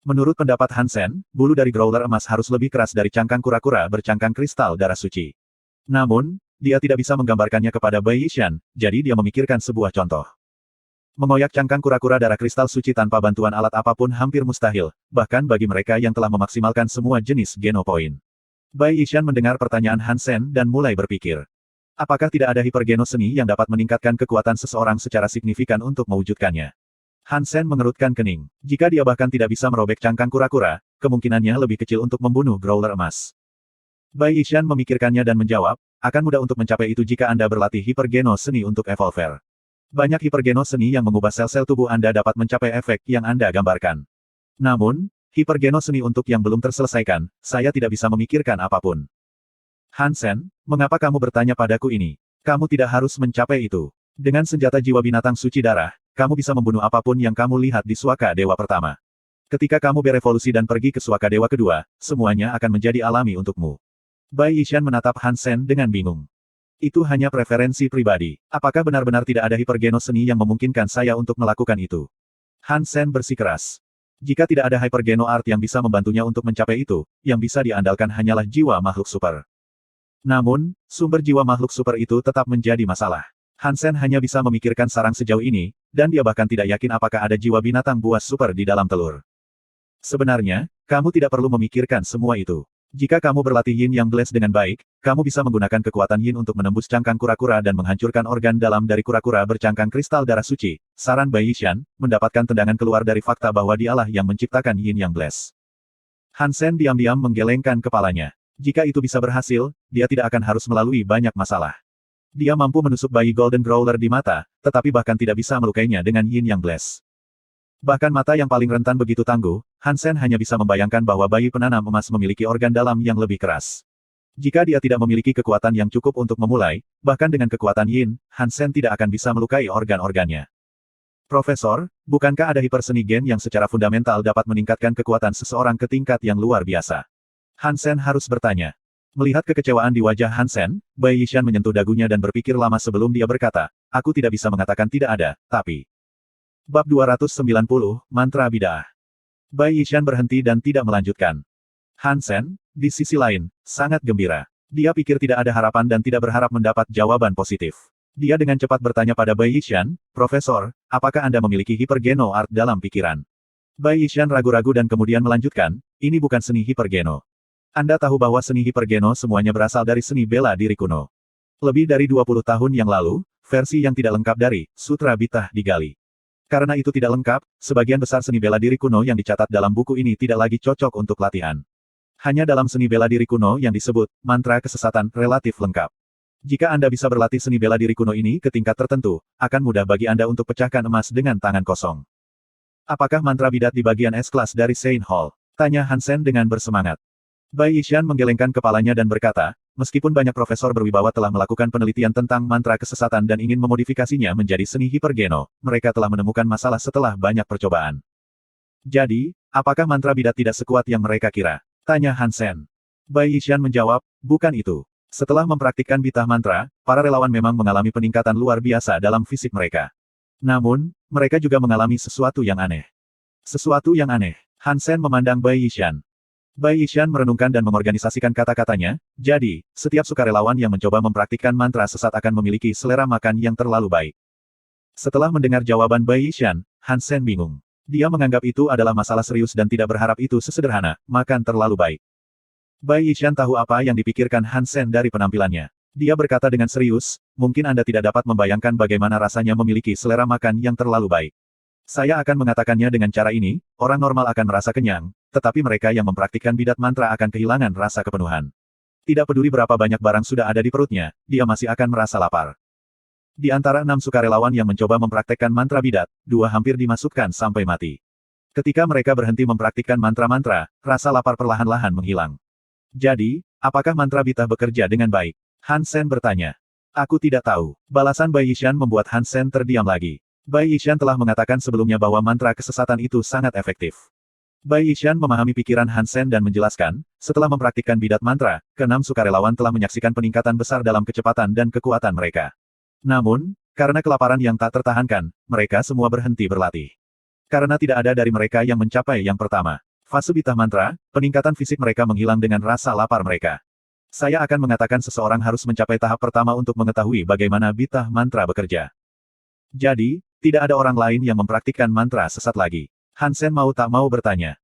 Menurut pendapat Hansen, bulu dari growler emas harus lebih keras dari cangkang kura-kura bercangkang kristal darah suci. Namun, dia tidak bisa menggambarkannya kepada Bai Yishan, jadi dia memikirkan sebuah contoh. Mengoyak cangkang kura-kura darah kristal suci tanpa bantuan alat apapun hampir mustahil, bahkan bagi mereka yang telah memaksimalkan semua jenis genopoin. Bai Yishan mendengar pertanyaan Hansen dan mulai berpikir. Apakah tidak ada hipergeno seni yang dapat meningkatkan kekuatan seseorang secara signifikan untuk mewujudkannya? Hansen mengerutkan kening. Jika dia bahkan tidak bisa merobek cangkang kura-kura, kemungkinannya lebih kecil untuk membunuh growler emas. Bai Yishan memikirkannya dan menjawab, akan mudah untuk mencapai itu jika Anda berlatih hipergeno seni untuk evolver. Banyak hipergeno seni yang mengubah sel-sel tubuh Anda dapat mencapai efek yang Anda gambarkan. Namun, hipergeno seni untuk yang belum terselesaikan, saya tidak bisa memikirkan apapun. Hansen, mengapa kamu bertanya padaku ini? Kamu tidak harus mencapai itu. Dengan senjata jiwa binatang suci darah, kamu bisa membunuh apapun yang kamu lihat di Suaka Dewa pertama. Ketika kamu berevolusi dan pergi ke Suaka Dewa kedua, semuanya akan menjadi alami untukmu. Bai Yishan menatap Hansen dengan bingung. Itu hanya preferensi pribadi. Apakah benar-benar tidak ada hipergeno seni yang memungkinkan saya untuk melakukan itu? Hansen bersikeras. Jika tidak ada hypergeno art yang bisa membantunya untuk mencapai itu, yang bisa diandalkan hanyalah jiwa makhluk super. Namun, sumber jiwa makhluk super itu tetap menjadi masalah. Hansen hanya bisa memikirkan sarang sejauh ini, dan dia bahkan tidak yakin apakah ada jiwa binatang buas super di dalam telur. Sebenarnya, kamu tidak perlu memikirkan semua itu. Jika kamu berlatih Yin Yang Blast dengan baik, kamu bisa menggunakan kekuatan Yin untuk menembus cangkang kura-kura dan menghancurkan organ dalam dari kura-kura bercangkang kristal darah suci. Saran Bai Yishan, mendapatkan tendangan keluar dari fakta bahwa dialah yang menciptakan Yin Yang Blast. Hansen diam-diam menggelengkan kepalanya. Jika itu bisa berhasil, dia tidak akan harus melalui banyak masalah. Dia mampu menusuk bayi Golden Growler di mata, tetapi bahkan tidak bisa melukainya dengan Yin Yang Blast. Bahkan mata yang paling rentan begitu tangguh, Hansen hanya bisa membayangkan bahwa bayi penanam emas memiliki organ dalam yang lebih keras. Jika dia tidak memiliki kekuatan yang cukup untuk memulai, bahkan dengan kekuatan Yin, Hansen tidak akan bisa melukai organ-organnya. Profesor, bukankah ada hiperseni gen yang secara fundamental dapat meningkatkan kekuatan seseorang ke tingkat yang luar biasa? Hansen harus bertanya. Melihat kekecewaan di wajah Hansen, Bai Yishan menyentuh dagunya dan berpikir lama sebelum dia berkata, aku tidak bisa mengatakan tidak ada, tapi... Bab 290, Mantra Bid'ah. Bai Yishan berhenti dan tidak melanjutkan. Hansen, di sisi lain, sangat gembira. Dia pikir tidak ada harapan dan tidak berharap mendapat jawaban positif. Dia dengan cepat bertanya pada Bai Yishan, Profesor, apakah Anda memiliki hipergeno art dalam pikiran? Bai Yishan ragu-ragu dan kemudian melanjutkan, ini bukan seni hipergeno. Anda tahu bahwa seni hipergeno semuanya berasal dari seni bela diri kuno. Lebih dari 20 tahun yang lalu, versi yang tidak lengkap dari Sutra Bitah digali. Karena itu tidak lengkap, sebagian besar seni bela diri kuno yang dicatat dalam buku ini tidak lagi cocok untuk latihan. Hanya dalam seni bela diri kuno yang disebut mantra kesesatan relatif lengkap. Jika Anda bisa berlatih seni bela diri kuno ini ke tingkat tertentu, akan mudah bagi Anda untuk pecahkan emas dengan tangan kosong. Apakah mantra bidat di bagian S-kelas dari Saint Hall? Tanya Hansen dengan bersemangat. Bai Yishan menggelengkan kepalanya dan berkata, meskipun banyak profesor berwibawa telah melakukan penelitian tentang mantra kesesatan dan ingin memodifikasinya menjadi seni hipergeno, mereka telah menemukan masalah setelah banyak percobaan. Jadi, apakah mantra bidat tidak sekuat yang mereka kira? Tanya Hansen. Bai Yishan menjawab, bukan itu. Setelah mempraktikkan bitah mantra, para relawan memang mengalami peningkatan luar biasa dalam fisik mereka. Namun, mereka juga mengalami sesuatu yang aneh. Sesuatu yang aneh. Hansen memandang Bai Yishan. Bai Yishan merenungkan dan mengorganisasikan kata-katanya, jadi, setiap sukarelawan yang mencoba mempraktikkan mantra sesat akan memiliki selera makan yang terlalu baik. Setelah mendengar jawaban Bai Yishan, Hansen bingung. Dia menganggap itu adalah masalah serius dan tidak berharap itu sesederhana, makan terlalu baik. Bai Yishan tahu apa yang dipikirkan Hansen dari penampilannya. Dia berkata dengan serius, mungkin Anda tidak dapat membayangkan bagaimana rasanya memiliki selera makan yang terlalu baik. Saya akan mengatakannya dengan cara ini, orang normal akan merasa kenyang, tetapi mereka yang mempraktikkan bidat mantra akan kehilangan rasa kepenuhan. Tidak peduli berapa banyak barang sudah ada di perutnya, dia masih akan merasa lapar. Di antara 6 sukarelawan yang mencoba mempraktekkan mantra bidat, 2 hampir dimasukkan sampai mati. Ketika mereka berhenti mempraktikkan mantra-mantra, rasa lapar perlahan-lahan menghilang. Jadi, apakah mantra bidah bekerja dengan baik? Han Sen bertanya. Aku tidak tahu. Balasan Bai Yishan membuat Han Sen terdiam lagi. Bai Yishan telah mengatakan sebelumnya bahwa mantra kesesatan itu sangat efektif. Bai Yishan memahami pikiran Han Sen dan menjelaskan, setelah mempraktikkan bidat mantra, ke-6 sukarelawan telah menyaksikan peningkatan besar dalam kecepatan dan kekuatan mereka. Namun, karena kelaparan yang tak tertahankan, mereka semua berhenti berlatih. Karena tidak ada dari mereka yang mencapai yang pertama. Fase bidah mantra, peningkatan fisik mereka menghilang dengan rasa lapar mereka. Saya akan mengatakan seseorang harus mencapai tahap pertama untuk mengetahui bagaimana bidah mantra bekerja. Jadi, tidak ada orang lain yang mempraktikkan mantra sesat lagi. Han Sen mau tak mau bertanya.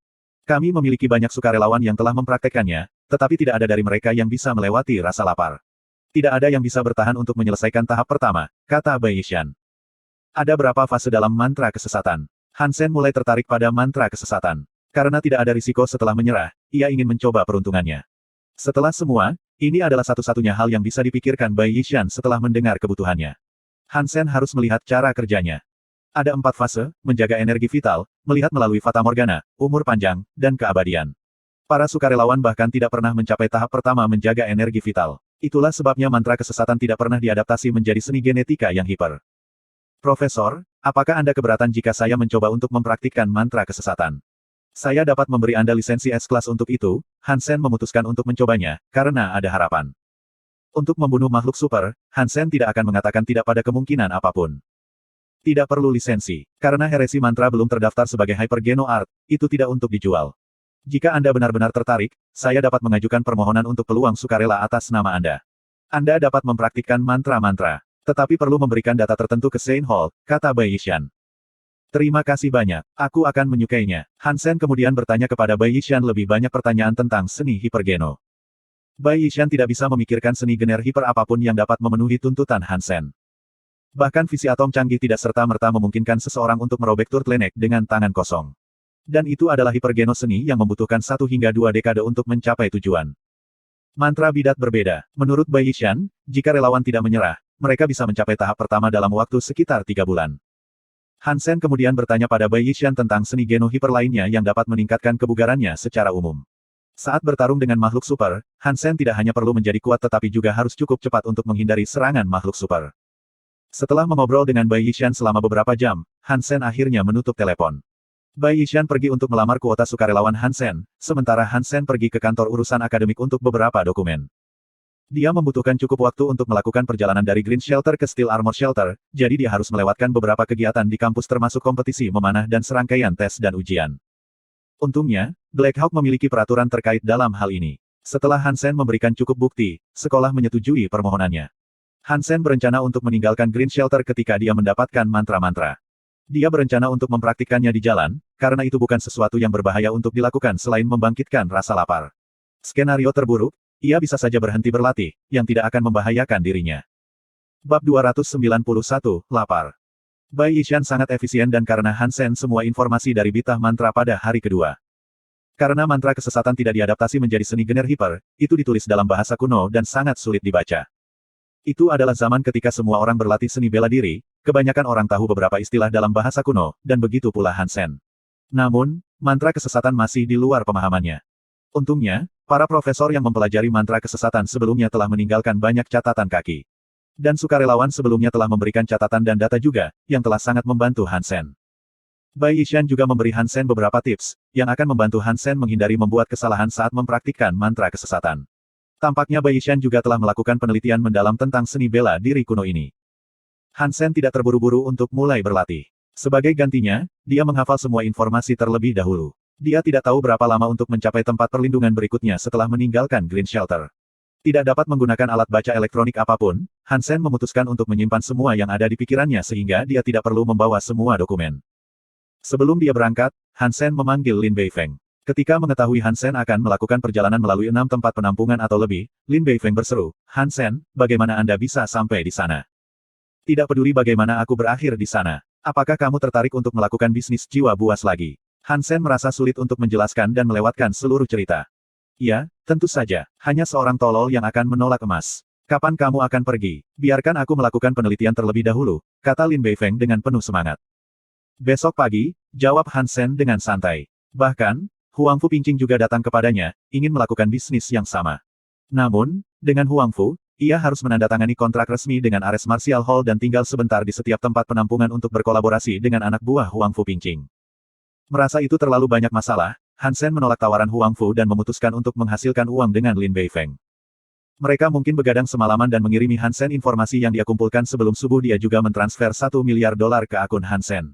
Kami memiliki banyak sukarelawan yang telah mempraktekannya, tetapi tidak ada dari mereka yang bisa melewati rasa lapar. Tidak ada yang bisa bertahan untuk menyelesaikan tahap pertama, kata Bai Yishan. Ada berapa fase dalam mantra kesesatan? Han Sen mulai tertarik pada mantra kesesatan. Karena tidak ada risiko setelah menyerah, ia ingin mencoba peruntungannya. Setelah semua, ini adalah satu-satunya hal yang bisa dipikirkan Bai Yishan setelah mendengar kebutuhannya. Han Sen harus melihat cara kerjanya. Ada 4 fase, menjaga energi vital, melihat melalui Fata Morgana, umur panjang, dan keabadian. Para sukarelawan bahkan tidak pernah mencapai tahap pertama menjaga energi vital. Itulah sebabnya mantra kesesatan tidak pernah diadaptasi menjadi seni genetika yang hiper. Profesor, apakah Anda keberatan jika saya mencoba untuk mempraktikkan mantra kesesatan? Saya dapat memberi Anda lisensi S-kelas untuk itu. Han Sen memutuskan untuk mencobanya, karena ada harapan. Untuk membunuh makhluk super, Han Sen tidak akan mengatakan tidak pada kemungkinan apapun. Tidak perlu lisensi. Karena heresi mantra belum terdaftar sebagai Hyper Geno Art, itu tidak untuk dijual. Jika Anda benar-benar tertarik, saya dapat mengajukan permohonan untuk peluang sukarela atas nama Anda. Anda dapat mempraktikkan mantra-mantra. Tetapi perlu memberikan data tertentu ke Sein Hall, kata Bai Yishan. Terima kasih banyak. Aku akan menyukainya. Han Sen kemudian bertanya kepada Bai Yishan lebih banyak pertanyaan tentang seni hipergeno. Bai Yishan tidak bisa memikirkan seni gener hiper apapun yang dapat memenuhi tuntutan Han Sen. Bahkan visi atom canggih tidak serta-merta memungkinkan seseorang untuk merobek Turtleneck dengan tangan kosong. Dan itu adalah hipergeno seni yang membutuhkan 1 hingga 2 dekade untuk mencapai tujuan. Mantra bidat berbeda. Menurut Bai Yishan, jika relawan tidak menyerah, mereka bisa mencapai tahap pertama dalam waktu sekitar 3 bulan. Han Sen kemudian bertanya pada Bai Yishan tentang seni geno hiper lainnya yang dapat meningkatkan kebugarannya secara umum. Saat bertarung dengan makhluk super, Han Sen tidak hanya perlu menjadi kuat tetapi juga harus cukup cepat untuk menghindari serangan makhluk super. Setelah mengobrol dengan Bai Yishan selama beberapa jam, Han Sen akhirnya menutup telepon. Bai Yishan pergi untuk melamar kuota sukarelawan Han Sen, sementara Han Sen pergi ke kantor urusan akademik untuk beberapa dokumen. Dia membutuhkan cukup waktu untuk melakukan perjalanan dari Green Shelter ke Steel Armor Shelter, jadi dia harus melewatkan beberapa kegiatan di kampus termasuk kompetisi memanah dan serangkaian tes dan ujian. Untungnya, Black Hawk memiliki peraturan terkait dalam hal ini. Setelah Han Sen memberikan cukup bukti, sekolah menyetujui permohonannya. Han Sen berencana untuk meninggalkan Green Shelter ketika dia mendapatkan mantra-mantra. Dia berencana untuk mempraktikkannya di jalan, karena itu bukan sesuatu yang berbahaya untuk dilakukan selain membangkitkan rasa lapar. Skenario terburuk, ia bisa saja berhenti berlatih, yang tidak akan membahayakan dirinya. Bab 291, Lapar. Bai Yishan sangat efisien dan karena Han Sen semua informasi dari bidah mantra pada hari kedua. Karena mantra kesesatan tidak diadaptasi menjadi seni gener hiper, itu ditulis dalam bahasa kuno dan sangat sulit dibaca. Itu adalah zaman ketika semua orang berlatih seni bela diri, kebanyakan orang tahu beberapa istilah dalam bahasa kuno, dan begitu pula Han Sen. Namun, mantra kesesatan masih di luar pemahamannya. Untungnya, para profesor yang mempelajari mantra kesesatan sebelumnya telah meninggalkan banyak catatan kaki. Dan sukarelawan sebelumnya telah memberikan catatan dan data juga, yang telah sangat membantu Han Sen. Bai Yishan juga memberi Han Sen beberapa tips, yang akan membantu Han Sen menghindari membuat kesalahan saat mempraktikkan mantra kesesatan. Tampaknya Bai Yishan juga telah melakukan penelitian mendalam tentang seni bela diri kuno ini. Han Sen tidak terburu-buru untuk mulai berlatih. Sebagai gantinya, dia menghafal semua informasi terlebih dahulu. Dia tidak tahu berapa lama untuk mencapai tempat perlindungan berikutnya setelah meninggalkan Green Shelter. Tidak dapat menggunakan alat baca elektronik apapun, Han Sen memutuskan untuk menyimpan semua yang ada di pikirannya sehingga dia tidak perlu membawa semua dokumen. Sebelum dia berangkat, Han Sen memanggil Lin Beifeng. Ketika mengetahui Han Sen akan melakukan perjalanan melalui 6 tempat penampungan atau lebih, Lin Beifeng berseru, Han Sen, bagaimana Anda bisa sampai di sana? Tidak peduli bagaimana aku berakhir di sana. Apakah kamu tertarik untuk melakukan bisnis jiwa buas lagi? Han Sen merasa sulit untuk menjelaskan dan melewatkan seluruh cerita. Ya, tentu saja. Hanya seorang tolol yang akan menolak emas. Kapan kamu akan pergi? Biarkan aku melakukan penelitian terlebih dahulu, kata Lin Beifeng dengan penuh semangat. Besok pagi, jawab Han Sen dengan santai. Bahkan, Huang Fu Pingqing juga datang kepadanya, ingin melakukan bisnis yang sama. Namun, dengan Huang Fu, ia harus menandatangani kontrak resmi dengan Ares Martial Hall dan tinggal sebentar di setiap tempat penampungan untuk berkolaborasi dengan anak buah Huang Fu Pingqing. Merasa itu terlalu banyak masalah, Han Sen menolak tawaran Huang Fu dan memutuskan untuk menghasilkan uang dengan Lin Beifeng. Mereka mungkin begadang semalaman dan mengirimi Han Sen informasi yang dia kumpulkan sebelum subuh. Dia juga mentransfer $1 miliar ke akun Han Sen.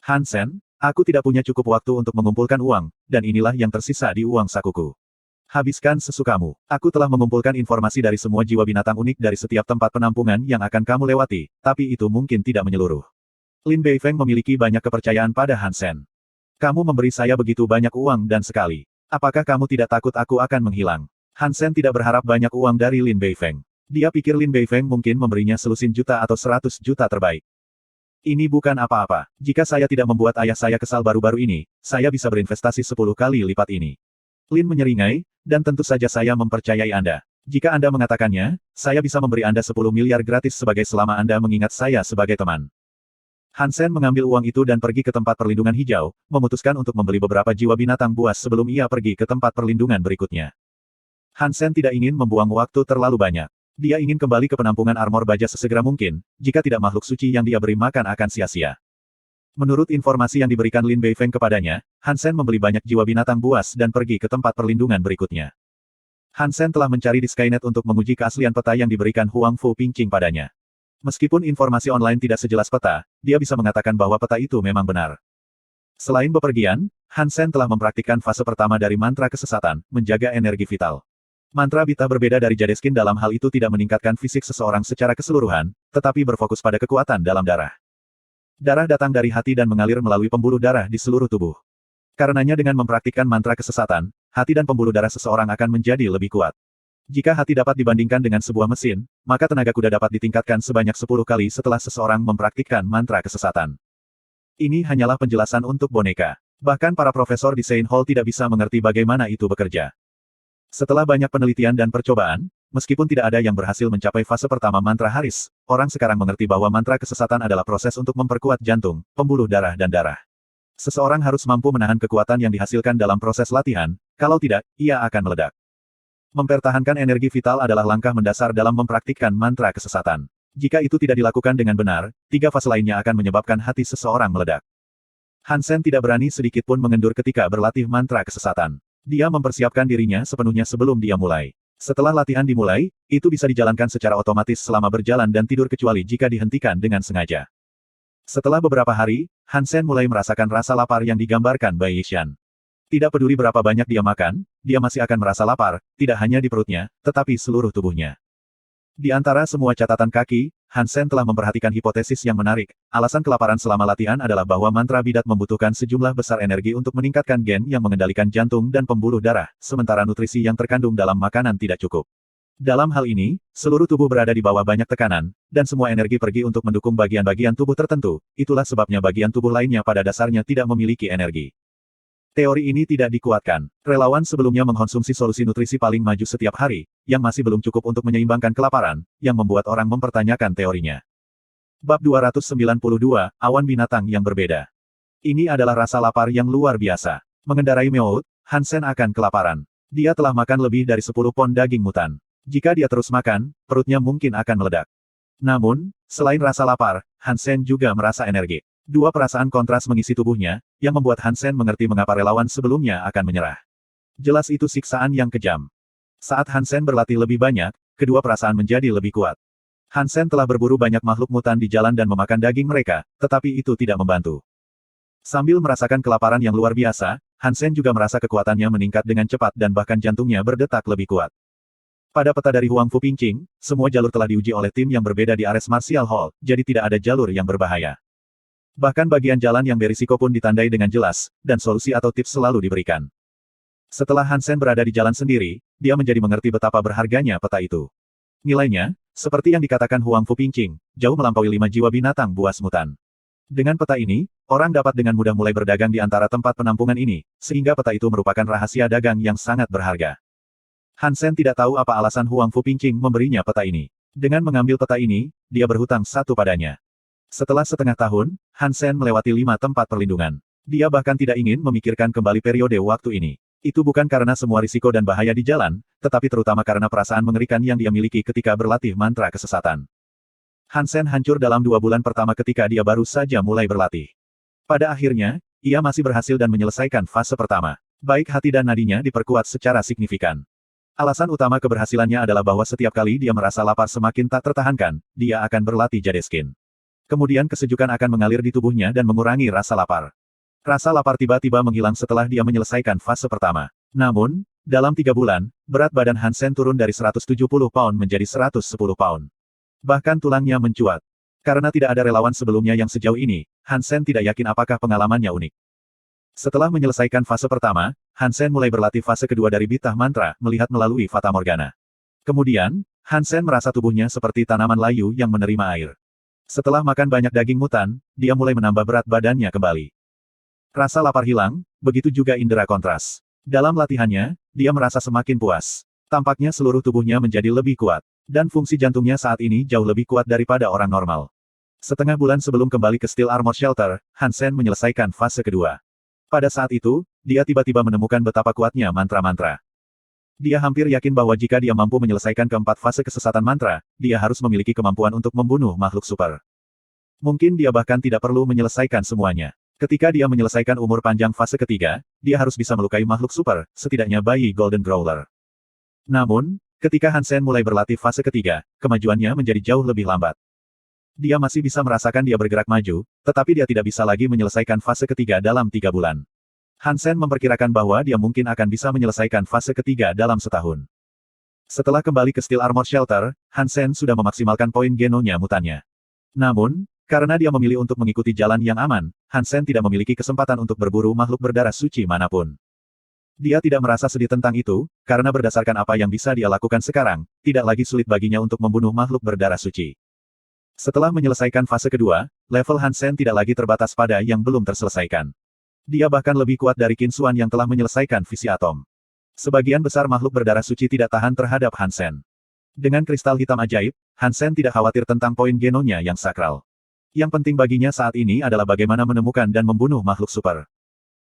Han Sen, aku tidak punya cukup waktu untuk mengumpulkan uang, dan inilah yang tersisa di uang sakuku. Habiskan sesukamu. Aku telah mengumpulkan informasi dari semua jiwa binatang unik dari setiap tempat penampungan yang akan kamu lewati, tapi itu mungkin tidak menyeluruh. Lin Beifeng memiliki banyak kepercayaan pada Han Sen. Kamu memberi saya begitu banyak uang dan sekali. Apakah kamu tidak takut aku akan menghilang? Han Sen tidak berharap banyak uang dari Lin Beifeng. Dia pikir Lin Beifeng mungkin memberinya selusin juta atau 100 juta terbaik. Ini bukan apa-apa. Jika saya tidak membuat ayah saya kesal baru-baru ini, saya bisa berinvestasi 10 kali lipat ini. Lin menyeringai, dan tentu saja saya mempercayai Anda. Jika Anda mengatakannya, saya bisa memberi Anda 10 miliar gratis sebagai selama Anda mengingat saya sebagai teman. Han Sen mengambil uang itu dan pergi ke tempat perlindungan hijau, memutuskan untuk membeli beberapa jiwa binatang buas sebelum ia pergi ke tempat perlindungan berikutnya. Han Sen tidak ingin membuang waktu terlalu banyak. Dia ingin kembali ke penampungan armor baja sesegera mungkin, jika tidak makhluk suci yang dia beri makan akan sia-sia. Menurut informasi yang diberikan Lin Beifeng kepadanya, Han Sen membeli banyak jiwa binatang buas dan pergi ke tempat perlindungan berikutnya. Han Sen telah mencari di Skynet untuk menguji keaslian peta yang diberikan Huang Fu Pingqing padanya. Meskipun informasi online tidak sejelas peta, dia bisa mengatakan bahwa peta itu memang benar. Selain bepergian, Han Sen telah mempraktikkan fase pertama dari mantra kesesatan, menjaga energi vital. Mantra Bita berbeda dari Jadeskin dalam hal itu tidak meningkatkan fisik seseorang secara keseluruhan, tetapi berfokus pada kekuatan dalam darah. Darah datang dari hati dan mengalir melalui pembuluh darah di seluruh tubuh. Karenanya dengan mempraktikkan mantra kesesatan, hati dan pembuluh darah seseorang akan menjadi lebih kuat. Jika hati dapat dibandingkan dengan sebuah mesin, maka tenaga kuda dapat ditingkatkan sebanyak 10 kali setelah seseorang mempraktikkan mantra kesesatan. Ini hanyalah penjelasan untuk boneka. Bahkan para profesor di Saint Hall tidak bisa mengerti bagaimana itu bekerja. Setelah banyak penelitian dan percobaan, meskipun tidak ada yang berhasil mencapai fase pertama mantra Haris, orang sekarang mengerti bahwa mantra kesesatan adalah proses untuk memperkuat jantung, pembuluh darah dan darah. Seseorang harus mampu menahan kekuatan yang dihasilkan dalam proses latihan, kalau tidak, ia akan meledak. Mempertahankan energi vital adalah langkah mendasar dalam mempraktikkan mantra kesesatan. Jika itu tidak dilakukan dengan benar, 3 fase lainnya akan menyebabkan hati seseorang meledak. Han Sen tidak berani sedikit pun mengendur ketika berlatih mantra kesesatan. Dia mempersiapkan dirinya sepenuhnya sebelum dia mulai. Setelah latihan dimulai, itu bisa dijalankan secara otomatis selama berjalan dan tidur kecuali jika dihentikan dengan sengaja. Setelah beberapa hari, Han Sen mulai merasakan rasa lapar yang digambarkan Bai Yishan. Tidak peduli berapa banyak dia makan, dia masih akan merasa lapar, tidak hanya di perutnya, tetapi seluruh tubuhnya. Di antara semua catatan kaki, Han Sen telah memperhatikan hipotesis yang menarik. Alasan kelaparan selama latihan adalah bahwa mantra bidat membutuhkan sejumlah besar energi untuk meningkatkan gen yang mengendalikan jantung dan pembuluh darah, sementara nutrisi yang terkandung dalam makanan tidak cukup. Dalam hal ini, seluruh tubuh berada di bawah banyak tekanan, dan semua energi pergi untuk mendukung bagian-bagian tubuh tertentu, itulah sebabnya bagian tubuh lainnya pada dasarnya tidak memiliki energi. Teori ini tidak dikuatkan. Relawan sebelumnya mengkonsumsi solusi nutrisi paling maju setiap hari, yang masih belum cukup untuk menyeimbangkan kelaparan, yang membuat orang mempertanyakan teorinya. Bab 292, Awan Binatang yang Berbeda. Ini adalah rasa lapar yang luar biasa. Mengendarai Meout, Han Sen akan kelaparan. Dia telah makan lebih dari 10 pon daging mutan. Jika dia terus makan, perutnya mungkin akan meledak. Namun, selain rasa lapar, Han Sen juga merasa energi. 2 perasaan kontras mengisi tubuhnya, yang membuat Han Sen mengerti mengapa relawan sebelumnya akan menyerah. Jelas itu siksaan yang kejam. Saat Han Sen berlatih lebih banyak, kedua perasaan menjadi lebih kuat. Han Sen telah berburu banyak makhluk mutan di jalan dan memakan daging mereka, tetapi itu tidak membantu. Sambil merasakan kelaparan yang luar biasa, Han Sen juga merasa kekuatannya meningkat dengan cepat dan bahkan jantungnya berdetak lebih kuat. Pada peta dari Huang Fu Pingqing, semua jalur telah diuji oleh tim yang berbeda di Ares Martial Hall, jadi tidak ada jalur yang berbahaya. Bahkan bagian jalan yang berisiko pun ditandai dengan jelas, dan solusi atau tips selalu diberikan. Setelah Han Sen berada di jalan sendiri, dia menjadi mengerti betapa berharganya peta itu. Nilainya, seperti yang dikatakan Huang Fu Pingqing, jauh melampaui 5 jiwa binatang buas mutan. Dengan peta ini, orang dapat dengan mudah mulai berdagang di antara tempat penampungan ini, sehingga peta itu merupakan rahasia dagang yang sangat berharga. Han Sen tidak tahu apa alasan Huang Fu Pingqing memberinya peta ini. Dengan mengambil peta ini, dia berhutang satu padanya. Setelah setengah tahun, Han Sen melewati 5 tempat perlindungan. Dia bahkan tidak ingin memikirkan kembali periode waktu ini. Itu bukan karena semua risiko dan bahaya di jalan, tetapi terutama karena perasaan mengerikan yang dia miliki ketika berlatih mantra kesesatan. Han Sen hancur dalam 2 bulan pertama ketika dia baru saja mulai berlatih. Pada akhirnya, ia masih berhasil dan menyelesaikan fase pertama. Baik hati dan nadinya diperkuat secara signifikan. Alasan utama keberhasilannya adalah bahwa setiap kali dia merasa lapar semakin tak tertahankan, dia akan berlatih Jadeskin. Kemudian kesejukan akan mengalir di tubuhnya dan mengurangi rasa lapar. Rasa lapar tiba-tiba menghilang setelah dia menyelesaikan fase pertama. Namun, dalam 3 bulan, berat badan Han Sen turun dari 170 pound menjadi 110 pound. Bahkan tulangnya mencuat. Karena tidak ada relawan sebelumnya yang sejauh ini, Han Sen tidak yakin apakah pengalamannya unik. Setelah menyelesaikan fase pertama, Han Sen mulai berlatih fase kedua dari Bitah Mantra, melihat melalui Fata Morgana. Kemudian, Han Sen merasa tubuhnya seperti tanaman layu yang menerima air. Setelah makan banyak daging mutan, dia mulai menambah berat badannya kembali. Rasa lapar hilang, begitu juga indera kontras. Dalam latihannya, dia merasa semakin puas. Tampaknya seluruh tubuhnya menjadi lebih kuat. Dan fungsi jantungnya saat ini jauh lebih kuat daripada orang normal. Setengah bulan sebelum kembali ke Steel Armor Shelter, Han Sen menyelesaikan fase kedua. Pada saat itu, dia tiba-tiba menemukan betapa kuatnya mantra-mantra. Dia hampir yakin bahwa jika dia mampu menyelesaikan keempat fase kesesatan mantra, dia harus memiliki kemampuan untuk membunuh makhluk super. Mungkin dia bahkan tidak perlu menyelesaikan semuanya. Ketika dia menyelesaikan umur panjang fase ketiga, dia harus bisa melukai makhluk super, setidaknya bayi Golden Growler. Namun, ketika Han Sen mulai berlatih fase ketiga, kemajuannya menjadi jauh lebih lambat. Dia masih bisa merasakan dia bergerak maju, tetapi dia tidak bisa lagi menyelesaikan fase ketiga dalam 3 bulan. Han Sen memperkirakan bahwa dia mungkin akan bisa menyelesaikan fase ketiga dalam setahun. Setelah kembali ke Steel Armor Shelter, Han Sen sudah memaksimalkan poin genonya mutannya. Namun, karena dia memilih untuk mengikuti jalan yang aman, Han Sen tidak memiliki kesempatan untuk berburu makhluk berdarah suci manapun. Dia tidak merasa sedih tentang itu, karena berdasarkan apa yang bisa dia lakukan sekarang, tidak lagi sulit baginya untuk membunuh makhluk berdarah suci. Setelah menyelesaikan fase kedua, level Han Sen tidak lagi terbatas pada yang belum terselesaikan. Dia bahkan lebih kuat dari Qin Xuan yang telah menyelesaikan visi atom. Sebagian besar makhluk berdarah suci tidak tahan terhadap Han Sen. Dengan kristal hitam ajaib, Han Sen tidak khawatir tentang poin genonya yang sakral. Yang penting baginya saat ini adalah bagaimana menemukan dan membunuh makhluk super.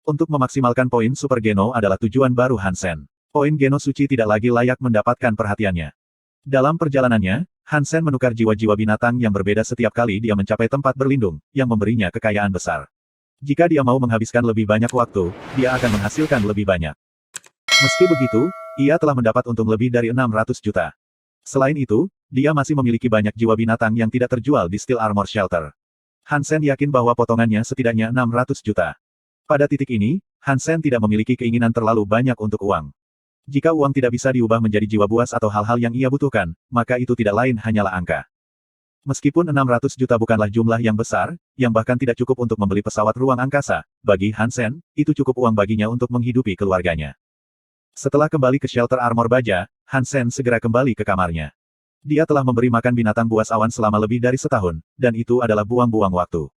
Untuk memaksimalkan poin super geno adalah tujuan baru Han Sen. Poin geno suci tidak lagi layak mendapatkan perhatiannya. Dalam perjalanannya, Han Sen menukar jiwa-jiwa binatang yang berbeda setiap kali dia mencapai tempat berlindung, yang memberinya kekayaan besar. Jika dia mau menghabiskan lebih banyak waktu, dia akan menghasilkan lebih banyak. Meski begitu, ia telah mendapat untung lebih dari 600 juta. Selain itu, dia masih memiliki banyak jiwa binatang yang tidak terjual di Steel Armor Shelter. Han Sen yakin bahwa potongannya setidaknya 600 juta. Pada titik ini, Han Sen tidak memiliki keinginan terlalu banyak untuk uang. Jika uang tidak bisa diubah menjadi jiwa buas atau hal-hal yang ia butuhkan, maka itu tidak lain hanyalah angka. Meskipun 600 juta bukanlah jumlah yang besar, yang bahkan tidak cukup untuk membeli pesawat ruang angkasa, bagi Han Sen, itu cukup uang baginya untuk menghidupi keluarganya. Setelah kembali ke shelter armor baja, Han Sen segera kembali ke kamarnya. Dia telah memberi makan binatang buas awan selama lebih dari setahun, dan itu adalah buang-buang waktu.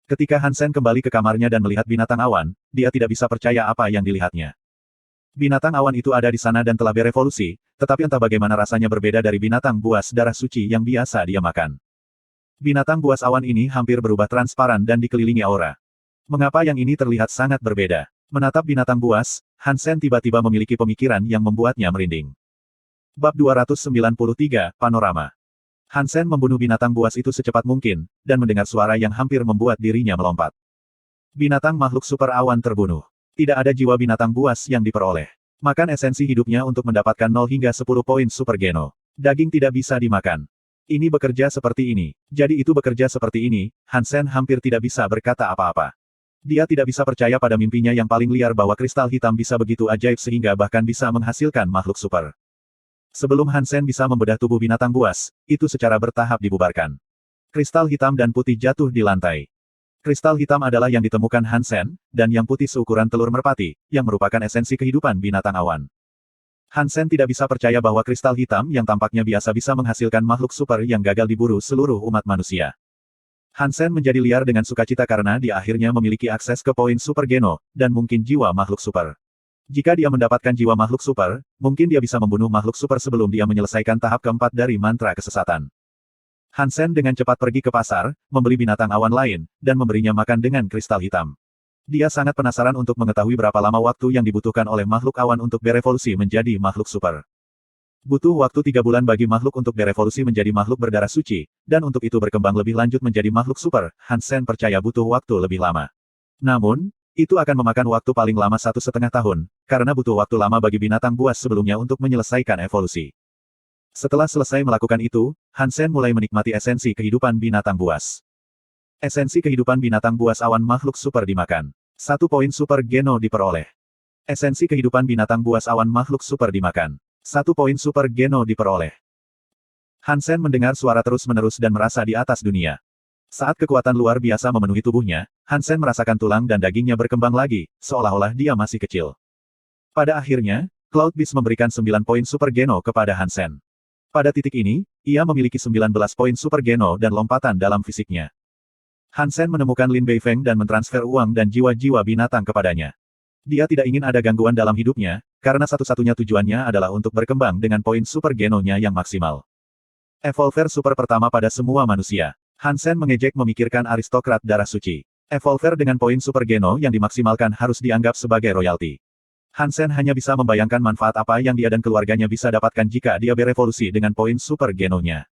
Ketika Han Sen kembali ke kamarnya dan melihat binatang awan, dia tidak bisa percaya apa yang dilihatnya. Binatang awan itu ada di sana dan telah berevolusi, tetapi entah bagaimana rasanya berbeda dari binatang buas darah suci yang biasa dia makan. Binatang buas awan ini hampir berubah transparan dan dikelilingi aura. Mengapa yang ini terlihat sangat berbeda? Menatap binatang buas, Han Sen tiba-tiba memiliki pemikiran yang membuatnya merinding. Bab 293, Panorama. Han Sen membunuh binatang buas itu secepat mungkin, dan mendengar suara yang hampir membuat dirinya melompat. Binatang makhluk super awan terbunuh. Tidak ada jiwa binatang buas yang diperoleh. Makan esensi hidupnya untuk mendapatkan 0 hingga 10 poin super geno. Daging tidak bisa dimakan. Ini bekerja seperti ini. Jadi itu bekerja seperti ini, Han Sen hampir tidak bisa berkata apa-apa. Dia tidak bisa percaya pada mimpinya yang paling liar bahwa kristal hitam bisa begitu ajaib sehingga bahkan bisa menghasilkan makhluk super. Sebelum Han Sen bisa membedah tubuh binatang buas, itu secara bertahap dibubarkan. Kristal hitam dan putih jatuh di lantai. Kristal hitam adalah yang ditemukan Han Sen, dan yang putih seukuran telur merpati, yang merupakan esensi kehidupan binatang awan. Han Sen tidak bisa percaya bahwa kristal hitam yang tampaknya biasa bisa menghasilkan makhluk super yang gagal diburu seluruh umat manusia. Hansen menjadi liar dengan sukacita karena dia akhirnya memiliki akses ke poin super geno, dan mungkin jiwa makhluk super. Jika dia mendapatkan jiwa makhluk super, mungkin dia bisa membunuh makhluk super sebelum dia menyelesaikan tahap keempat dari mantra kesesatan. Hansen dengan cepat pergi ke pasar, membeli binatang awan lain, dan memberinya makan dengan kristal hitam. Dia sangat penasaran untuk mengetahui berapa lama waktu yang dibutuhkan oleh makhluk awan untuk berevolusi menjadi makhluk super. Butuh waktu 3 bulan bagi makhluk untuk berevolusi menjadi makhluk berdarah suci, dan untuk itu berkembang lebih lanjut menjadi makhluk super, Hansen percaya butuh waktu lebih lama. Namun, itu akan memakan waktu paling lama 1,5 tahun, karena butuh waktu lama bagi binatang buas sebelumnya untuk menyelesaikan evolusi. Setelah selesai melakukan itu, Hansen mulai menikmati esensi kehidupan binatang buas. Esensi kehidupan binatang buas awan makhluk super dimakan. 1 poin super geno diperoleh. Esensi kehidupan binatang buas awan makhluk super dimakan. 1 poin super geno diperoleh. Hansen mendengar suara terus-menerus dan merasa di atas dunia. Saat kekuatan luar biasa memenuhi tubuhnya, Hansen merasakan tulang dan dagingnya berkembang lagi, seolah-olah dia masih kecil. Pada akhirnya, Cloud Beast memberikan 9 poin super geno kepada Hansen. Pada titik ini, ia memiliki 19 poin super geno dan lompatan dalam fisiknya. Hansen menemukan Lin Beifeng dan mentransfer uang dan jiwa-jiwa binatang kepadanya. Dia tidak ingin ada gangguan dalam hidupnya, karena satu-satunya tujuannya adalah untuk berkembang dengan poin super genonya yang maksimal. Evolver super pertama pada semua manusia. Hansen mengejek memikirkan aristokrat darah suci. Evolver dengan poin super geno yang dimaksimalkan harus dianggap sebagai royalti. Hansen hanya bisa membayangkan manfaat apa yang dia dan keluarganya bisa dapatkan jika dia berevolusi dengan poin super genonya.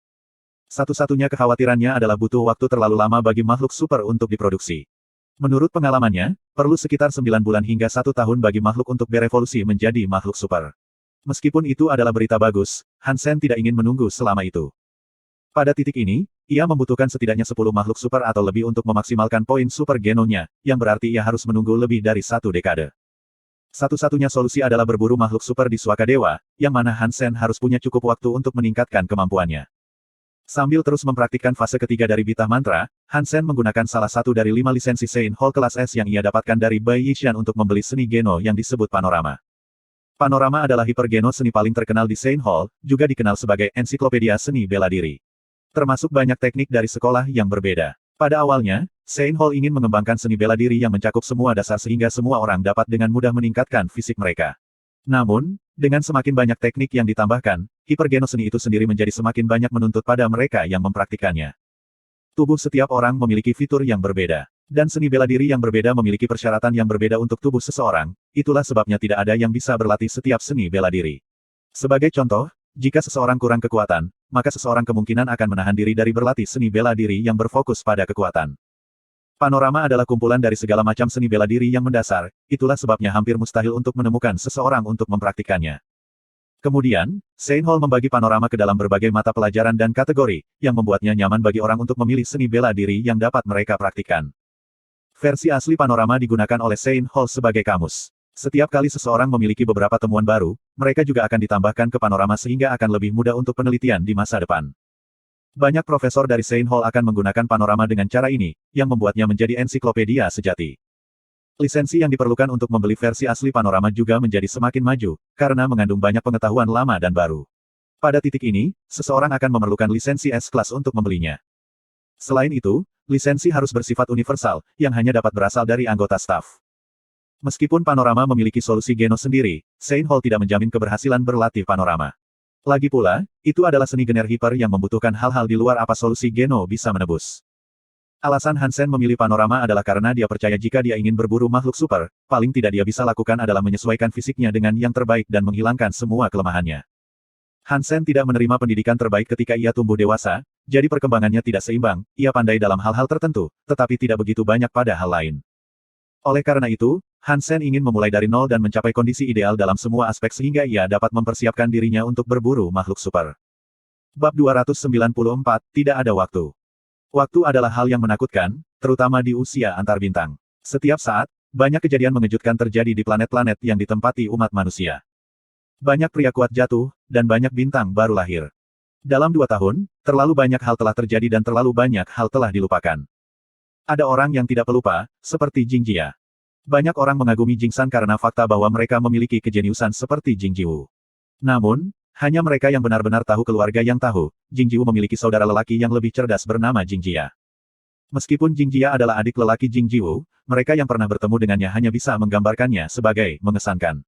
Satu-satunya kekhawatirannya adalah butuh waktu terlalu lama bagi makhluk super untuk diproduksi. Menurut pengalamannya, perlu sekitar 9 bulan hingga 1 tahun bagi makhluk untuk berevolusi menjadi makhluk super. Meskipun itu adalah berita bagus, Hansen tidak ingin menunggu selama itu. Pada titik ini, ia membutuhkan setidaknya 10 makhluk super atau lebih untuk memaksimalkan poin super genonya, yang berarti ia harus menunggu lebih dari 1 dekade. Satu-satunya solusi adalah berburu makhluk super di Suaka Dewa, yang mana Hansen harus punya cukup waktu untuk meningkatkan kemampuannya. Sambil terus mempraktikkan fase ketiga dari Bitah Mantra, Hansen menggunakan salah satu dari 5 lisensi Sein Hall kelas S yang ia dapatkan dari Bai Yishan untuk membeli seni geno yang disebut Panorama. Panorama adalah hipergeno seni paling terkenal di Sein Hall, juga dikenal sebagai ensiklopedia seni bela diri. Termasuk banyak teknik dari sekolah yang berbeda. Pada awalnya, Sein Hall ingin mengembangkan seni bela diri yang mencakup semua dasar sehingga semua orang dapat dengan mudah meningkatkan fisik mereka. Namun, dengan semakin banyak teknik yang ditambahkan, hipergeno seni itu sendiri menjadi semakin banyak menuntut pada mereka yang mempraktikannya. Tubuh setiap orang memiliki fitur yang berbeda. Dan seni bela diri yang berbeda memiliki persyaratan yang berbeda untuk tubuh seseorang, itulah sebabnya tidak ada yang bisa berlatih setiap seni bela diri. Sebagai contoh, jika seseorang kurang kekuatan, maka seseorang kemungkinan akan menahan diri dari berlatih seni bela diri yang berfokus pada kekuatan. Panorama adalah kumpulan dari segala macam seni bela diri yang mendasar, itulah sebabnya hampir mustahil untuk menemukan seseorang untuk mempraktikkannya. Kemudian, Sein Hall membagi panorama ke dalam berbagai mata pelajaran dan kategori, yang membuatnya nyaman bagi orang untuk memilih seni bela diri yang dapat mereka praktikkan. Versi asli panorama digunakan oleh Sein Hall sebagai kamus. Setiap kali seseorang memiliki beberapa temuan baru, mereka juga akan ditambahkan ke panorama sehingga akan lebih mudah untuk penelitian di masa depan. Banyak profesor dari Sein Hall akan menggunakan panorama dengan cara ini, yang membuatnya menjadi ensiklopedia sejati. Lisensi yang diperlukan untuk membeli versi asli panorama juga menjadi semakin maju, karena mengandung banyak pengetahuan lama dan baru. Pada titik ini, seseorang akan memerlukan lisensi S-Class untuk membelinya. Selain itu, lisensi harus bersifat universal, yang hanya dapat berasal dari anggota staf. Meskipun panorama memiliki solusi geno sendiri, Sein Hall tidak menjamin keberhasilan berlatih panorama. Lagi pula, itu adalah seni gener hiper yang membutuhkan hal-hal di luar apa solusi geno bisa menebus. Alasan Hansen memilih panorama adalah karena dia percaya jika dia ingin berburu makhluk super, paling tidak dia bisa lakukan adalah menyesuaikan fisiknya dengan yang terbaik dan menghilangkan semua kelemahannya. Hansen tidak menerima pendidikan terbaik ketika ia tumbuh dewasa, jadi perkembangannya tidak seimbang, ia pandai dalam hal-hal tertentu, tetapi tidak begitu banyak pada hal lain. Oleh karena itu, Hansen ingin memulai dari nol dan mencapai kondisi ideal dalam semua aspek sehingga ia dapat mempersiapkan dirinya untuk berburu makhluk super. Bab 294, Tidak ada waktu. Waktu adalah hal yang menakutkan, terutama di usia antar bintang. Setiap saat, banyak kejadian mengejutkan terjadi di planet-planet yang ditempati umat manusia. Banyak pria kuat jatuh, dan banyak bintang baru lahir. Dalam 2 tahun, terlalu banyak hal telah terjadi dan terlalu banyak hal telah dilupakan. Ada orang yang tidak pelupa, seperti Jing Jia. Banyak orang mengagumi Jing San karena fakta bahwa mereka memiliki kejeniusan seperti Jing Jiwu. Namun, hanya mereka yang benar-benar tahu keluarga yang tahu, Jing Jiwu memiliki saudara lelaki yang lebih cerdas bernama Jing Jia. Meskipun Jing Jia adalah adik lelaki Jing Jiwoo, mereka yang pernah bertemu dengannya hanya bisa menggambarkannya sebagai mengesankan.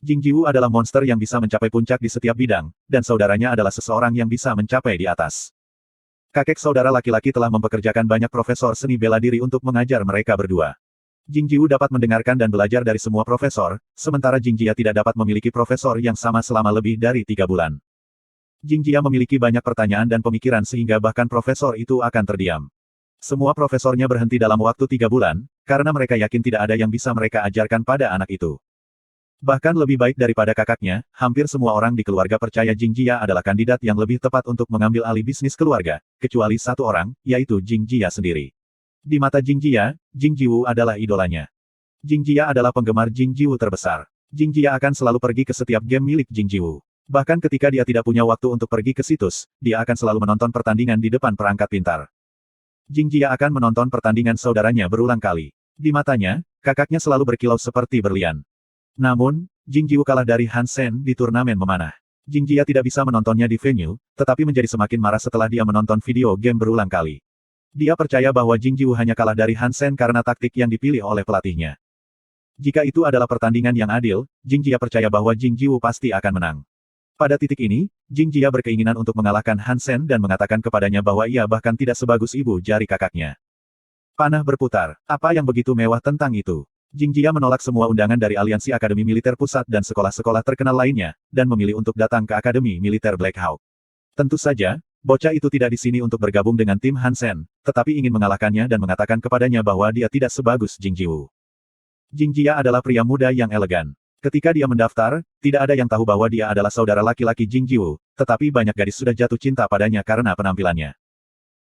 Jing Jiwoo adalah monster yang bisa mencapai puncak di setiap bidang, dan saudaranya adalah seseorang yang bisa mencapai di atas. Kakek saudara laki-laki telah mempekerjakan banyak profesor seni bela diri untuk mengajar mereka berdua. Jing Jiwoo dapat mendengarkan dan belajar dari semua profesor, sementara Jing Jia tidak dapat memiliki profesor yang sama selama lebih dari 3 bulan. Jing Jia memiliki banyak pertanyaan dan pemikiran sehingga bahkan profesor itu akan terdiam. Semua profesornya berhenti dalam waktu 3 bulan, karena mereka yakin tidak ada yang bisa mereka ajarkan pada anak itu. Bahkan lebih baik daripada kakaknya, hampir semua orang di keluarga percaya Jing Jia adalah kandidat yang lebih tepat untuk mengambil alih bisnis keluarga, kecuali satu orang, yaitu Jing Jia sendiri. Di mata Jing Jia, Jing Jiwoo adalah idolanya. Jing Jia adalah penggemar Jing Jiwoo terbesar. Jing Jia akan selalu pergi ke setiap game milik Jing Jiwoo. Bahkan ketika dia tidak punya waktu untuk pergi ke situs, dia akan selalu menonton pertandingan di depan perangkat pintar. Jing Jia akan menonton pertandingan saudaranya berulang kali. Di matanya, kakaknya selalu berkilau seperti berlian. Namun, Jing Jiwoo kalah dari Han Sen di turnamen memanah. Jing Jia tidak bisa menontonnya di venue, tetapi menjadi semakin marah setelah dia menonton video game berulang kali. Dia percaya bahwa Jing Jiwoo hanya kalah dari Han Sen karena taktik yang dipilih oleh pelatihnya. Jika itu adalah pertandingan yang adil, Jing Jia percaya bahwa Jing Jiwoo pasti akan menang. Pada titik ini, Jing Jia berkeinginan untuk mengalahkan Han Sen dan mengatakan kepadanya bahwa ia bahkan tidak sebagus ibu jari kakaknya. Panah berputar. Apa yang begitu mewah tentang itu? Jing Jia menolak semua undangan dari aliansi Akademi Militer Pusat dan sekolah-sekolah terkenal lainnya, dan memilih untuk datang ke Akademi Militer Black Hawk. Tentu saja, bocah itu tidak di sini untuk bergabung dengan tim Han Sen, tetapi ingin mengalahkannya dan mengatakan kepadanya bahwa dia tidak sebagus Jing Jiwoo. Jing Jia adalah pria muda yang elegan. Ketika dia mendaftar, tidak ada yang tahu bahwa dia adalah saudara laki-laki Jing Jiwoo, tetapi banyak gadis sudah jatuh cinta padanya karena penampilannya.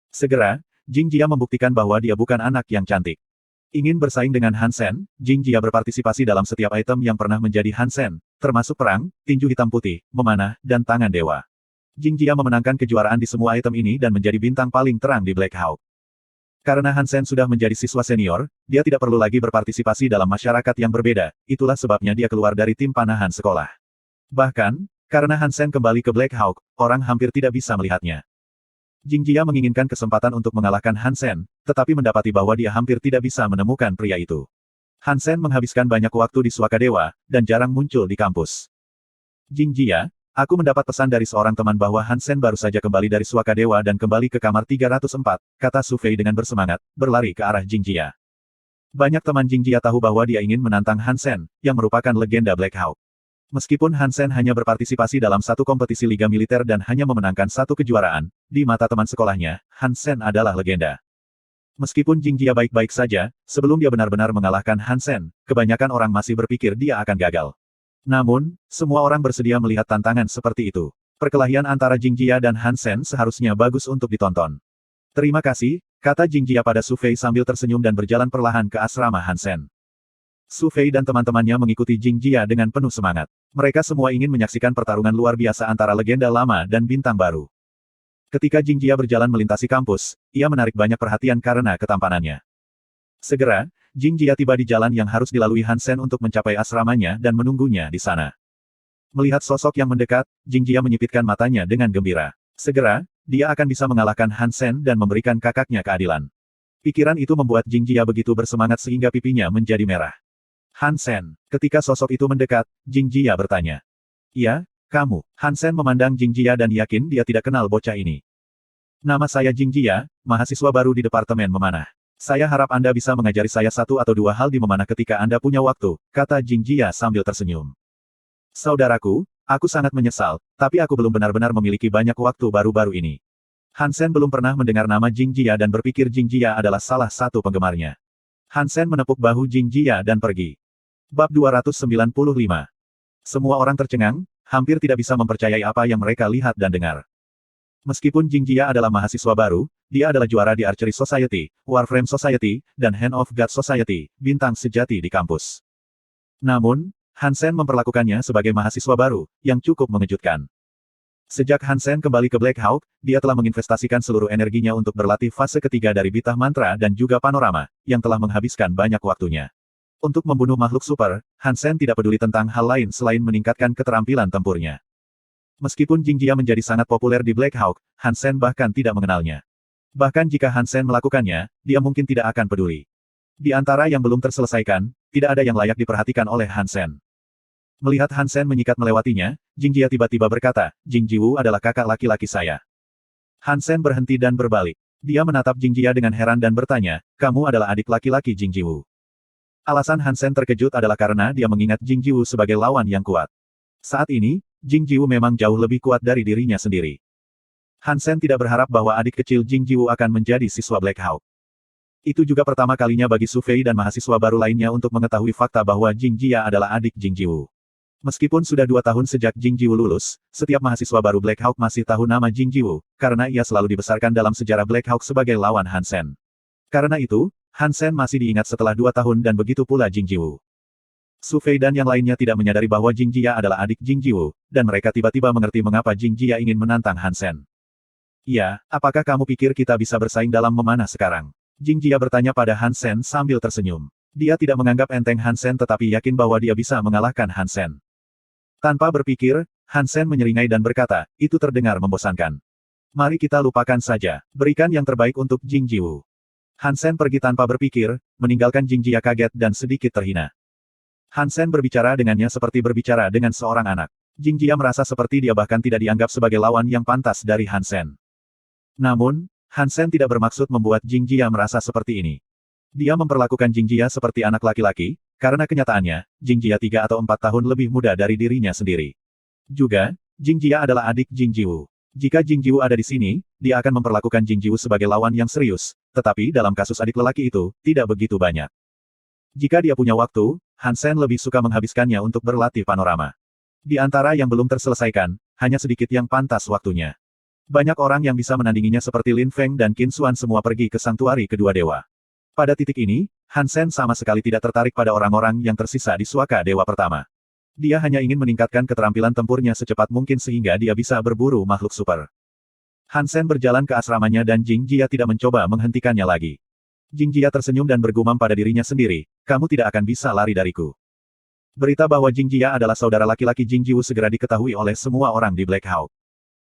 Segera, Jing Jia membuktikan bahwa dia bukan anak yang cantik. Ingin bersaing dengan Han Sen, Jing Jia berpartisipasi dalam setiap item yang pernah menjadi Han Sen, termasuk perang, tinju hitam putih, memanah, dan tangan dewa. Jing Jia memenangkan kejuaraan di semua item ini dan menjadi bintang paling terang di Black Hawk. Karena Han Sen sudah menjadi siswa senior, dia tidak perlu lagi berpartisipasi dalam masyarakat yang berbeda, itulah sebabnya dia keluar dari tim panahan sekolah. Bahkan, karena Han Sen kembali ke Black Hawk, orang hampir tidak bisa melihatnya. Jing Jia menginginkan kesempatan untuk mengalahkan Han Sen, tetapi mendapati bahwa dia hampir tidak bisa menemukan pria itu. Han Sen menghabiskan banyak waktu di Suakadewa, dan jarang muncul di kampus. Jing Jia, aku mendapat pesan dari seorang teman bahwa Han Sen baru saja kembali dari Suakadewa dan kembali ke kamar 304, kata Su Fei dengan bersemangat, berlari ke arah Jing Jia. Banyak teman Jing Jia tahu bahwa dia ingin menantang Han Sen, yang merupakan legenda Black Hawk. Meskipun Han Sen hanya berpartisipasi dalam satu kompetisi liga militer dan hanya memenangkan satu kejuaraan, di mata teman sekolahnya, Han Sen adalah legenda. Meskipun Jing Jia baik-baik saja, sebelum dia benar-benar mengalahkan Han Sen, kebanyakan orang masih berpikir dia akan gagal. Namun, semua orang bersedia melihat tantangan seperti itu. Perkelahian antara Jing Jia dan Han Sen seharusnya bagus untuk ditonton. Terima kasih, kata Jing Jia pada Su Fei sambil tersenyum dan berjalan perlahan ke asrama Han Sen. Su Fei dan teman-temannya mengikuti Jing Jia dengan penuh semangat. Mereka semua ingin menyaksikan pertarungan luar biasa antara legenda lama dan bintang baru. Ketika Jing Jia berjalan melintasi kampus, ia menarik banyak perhatian karena ketampanannya. Segera, Jing Jia tiba di jalan yang harus dilalui Han Sen untuk mencapai asramanya dan menunggunya di sana. Melihat sosok yang mendekat, Jing Jia menyipitkan matanya dengan gembira. Segera, dia akan bisa mengalahkan Han Sen dan memberikan kakaknya keadilan. Pikiran itu membuat Jing Jia begitu bersemangat sehingga pipinya menjadi merah. Han Sen. Ketika sosok itu mendekat, Jing Jia bertanya. Iya, kamu. Han Sen memandang Jing Jia dan yakin dia tidak kenal bocah ini. Nama saya Jing Jia, mahasiswa baru di Departemen Memanah. Saya harap Anda bisa mengajari saya satu atau dua hal di memanah ketika Anda punya waktu, kata Jing Jia sambil tersenyum. Saudaraku, aku sangat menyesal, tapi aku belum benar-benar memiliki banyak waktu baru-baru ini. Han Sen belum pernah mendengar nama Jing Jia dan berpikir Jing Jia adalah salah satu penggemarnya. Han Sen menepuk bahu Jing Jia dan pergi. Bab 295. Semua orang tercengang, hampir tidak bisa mempercayai apa yang mereka lihat dan dengar. Meskipun Jing Jia adalah mahasiswa baru, dia adalah juara di Archery Society, Warframe Society, dan Hand of God Society, bintang sejati di kampus. Namun, Han Sen memperlakukannya sebagai mahasiswa baru, yang cukup mengejutkan. Sejak Han Sen kembali ke Black Hawk, dia telah menginvestasikan seluruh energinya untuk berlatih fase ketiga dari Bitah Mantra dan juga Panorama, yang telah menghabiskan banyak waktunya. Untuk membunuh makhluk super, Han Sen tidak peduli tentang hal lain selain meningkatkan keterampilan tempurnya. Meskipun Jing Jia menjadi sangat populer di Black Hawk, Han Sen bahkan tidak mengenalnya. Bahkan jika Hansen melakukannya, dia mungkin tidak akan peduli. Di antara yang belum terselesaikan, tidak ada yang layak diperhatikan oleh Hansen. Melihat Hansen menyikat melewatinya, Jingjia tiba-tiba berkata, Jing Jiwu adalah kakak laki-laki saya. Hansen berhenti dan berbalik. Dia menatap Jingjia dengan heran dan bertanya, kamu adalah adik laki-laki Jing Jiwu. Alasan Hansen terkejut adalah karena dia mengingat Jing Jiwu sebagai lawan yang kuat. Saat ini, Jing Jiwu memang jauh lebih kuat dari dirinya sendiri. Hansen tidak berharap bahwa adik kecil Jing Jiwu akan menjadi siswa Black Hawk. Itu juga pertama kalinya bagi Su Fei dan mahasiswa baru lainnya untuk mengetahui fakta bahwa Jingjia adalah adik Jing Jiwu. Meskipun sudah 2 tahun sejak Jing Jiwu lulus, setiap mahasiswa baru Black Hawk masih tahu nama Jing Jiwu, karena ia selalu dibesarkan dalam sejarah Black Hawk sebagai lawan Hansen. Karena itu, Hansen masih diingat setelah 2 tahun dan begitu pula Jing Jiwu. Su Fei dan yang lainnya tidak menyadari bahwa Jingjia adalah adik Jing Jiwu, dan mereka tiba-tiba mengerti mengapa Jingjia ingin menantang Hansen. Ya, apakah kamu pikir kita bisa bersaing dalam memanah sekarang? Jingjia bertanya pada Hansen sambil tersenyum. Dia tidak menganggap enteng Hansen tetapi yakin bahwa dia bisa mengalahkan Hansen. Tanpa berpikir, Hansen menyeringai dan berkata, itu terdengar membosankan. Mari kita lupakan saja, berikan yang terbaik untuk Jing Jiwu. Hansen pergi tanpa berpikir, meninggalkan Jingjia kaget dan sedikit terhina. Hansen berbicara dengannya seperti berbicara dengan seorang anak. Jingjia merasa seperti dia bahkan tidak dianggap sebagai lawan yang pantas dari Hansen. Namun, Hansen tidak bermaksud membuat Jingjia merasa seperti ini. Dia memperlakukan Jingjia seperti anak laki-laki, karena kenyataannya, Jingjia 3 atau 4 tahun lebih muda dari dirinya sendiri. Juga, Jingjia adalah adik Jing Jiwu. Jika Jing Jiwu ada di sini, dia akan memperlakukan Jing Jiwu sebagai lawan yang serius, tetapi dalam kasus adik lelaki itu, tidak begitu banyak. Jika dia punya waktu, Hansen lebih suka menghabiskannya untuk berlatih panorama. Di antara yang belum terselesaikan, hanya sedikit yang pantas waktunya. Banyak orang yang bisa menandinginya seperti Lin Feng dan Qin Xuan semua pergi ke Sanktuari Kedua Dewa. Pada titik ini, Hansen sama sekali tidak tertarik pada orang-orang yang tersisa di Suaka Dewa Pertama. Dia hanya ingin meningkatkan keterampilan tempurnya secepat mungkin sehingga dia bisa berburu makhluk super. Hansen berjalan ke asramanya dan Jingjia tidak mencoba menghentikannya lagi. Jingjia tersenyum dan bergumam pada dirinya sendiri, kamu tidak akan bisa lari dariku. Berita bahwa Jingjia adalah saudara laki-laki Jing Jiwu segera diketahui oleh semua orang di Black Hawk.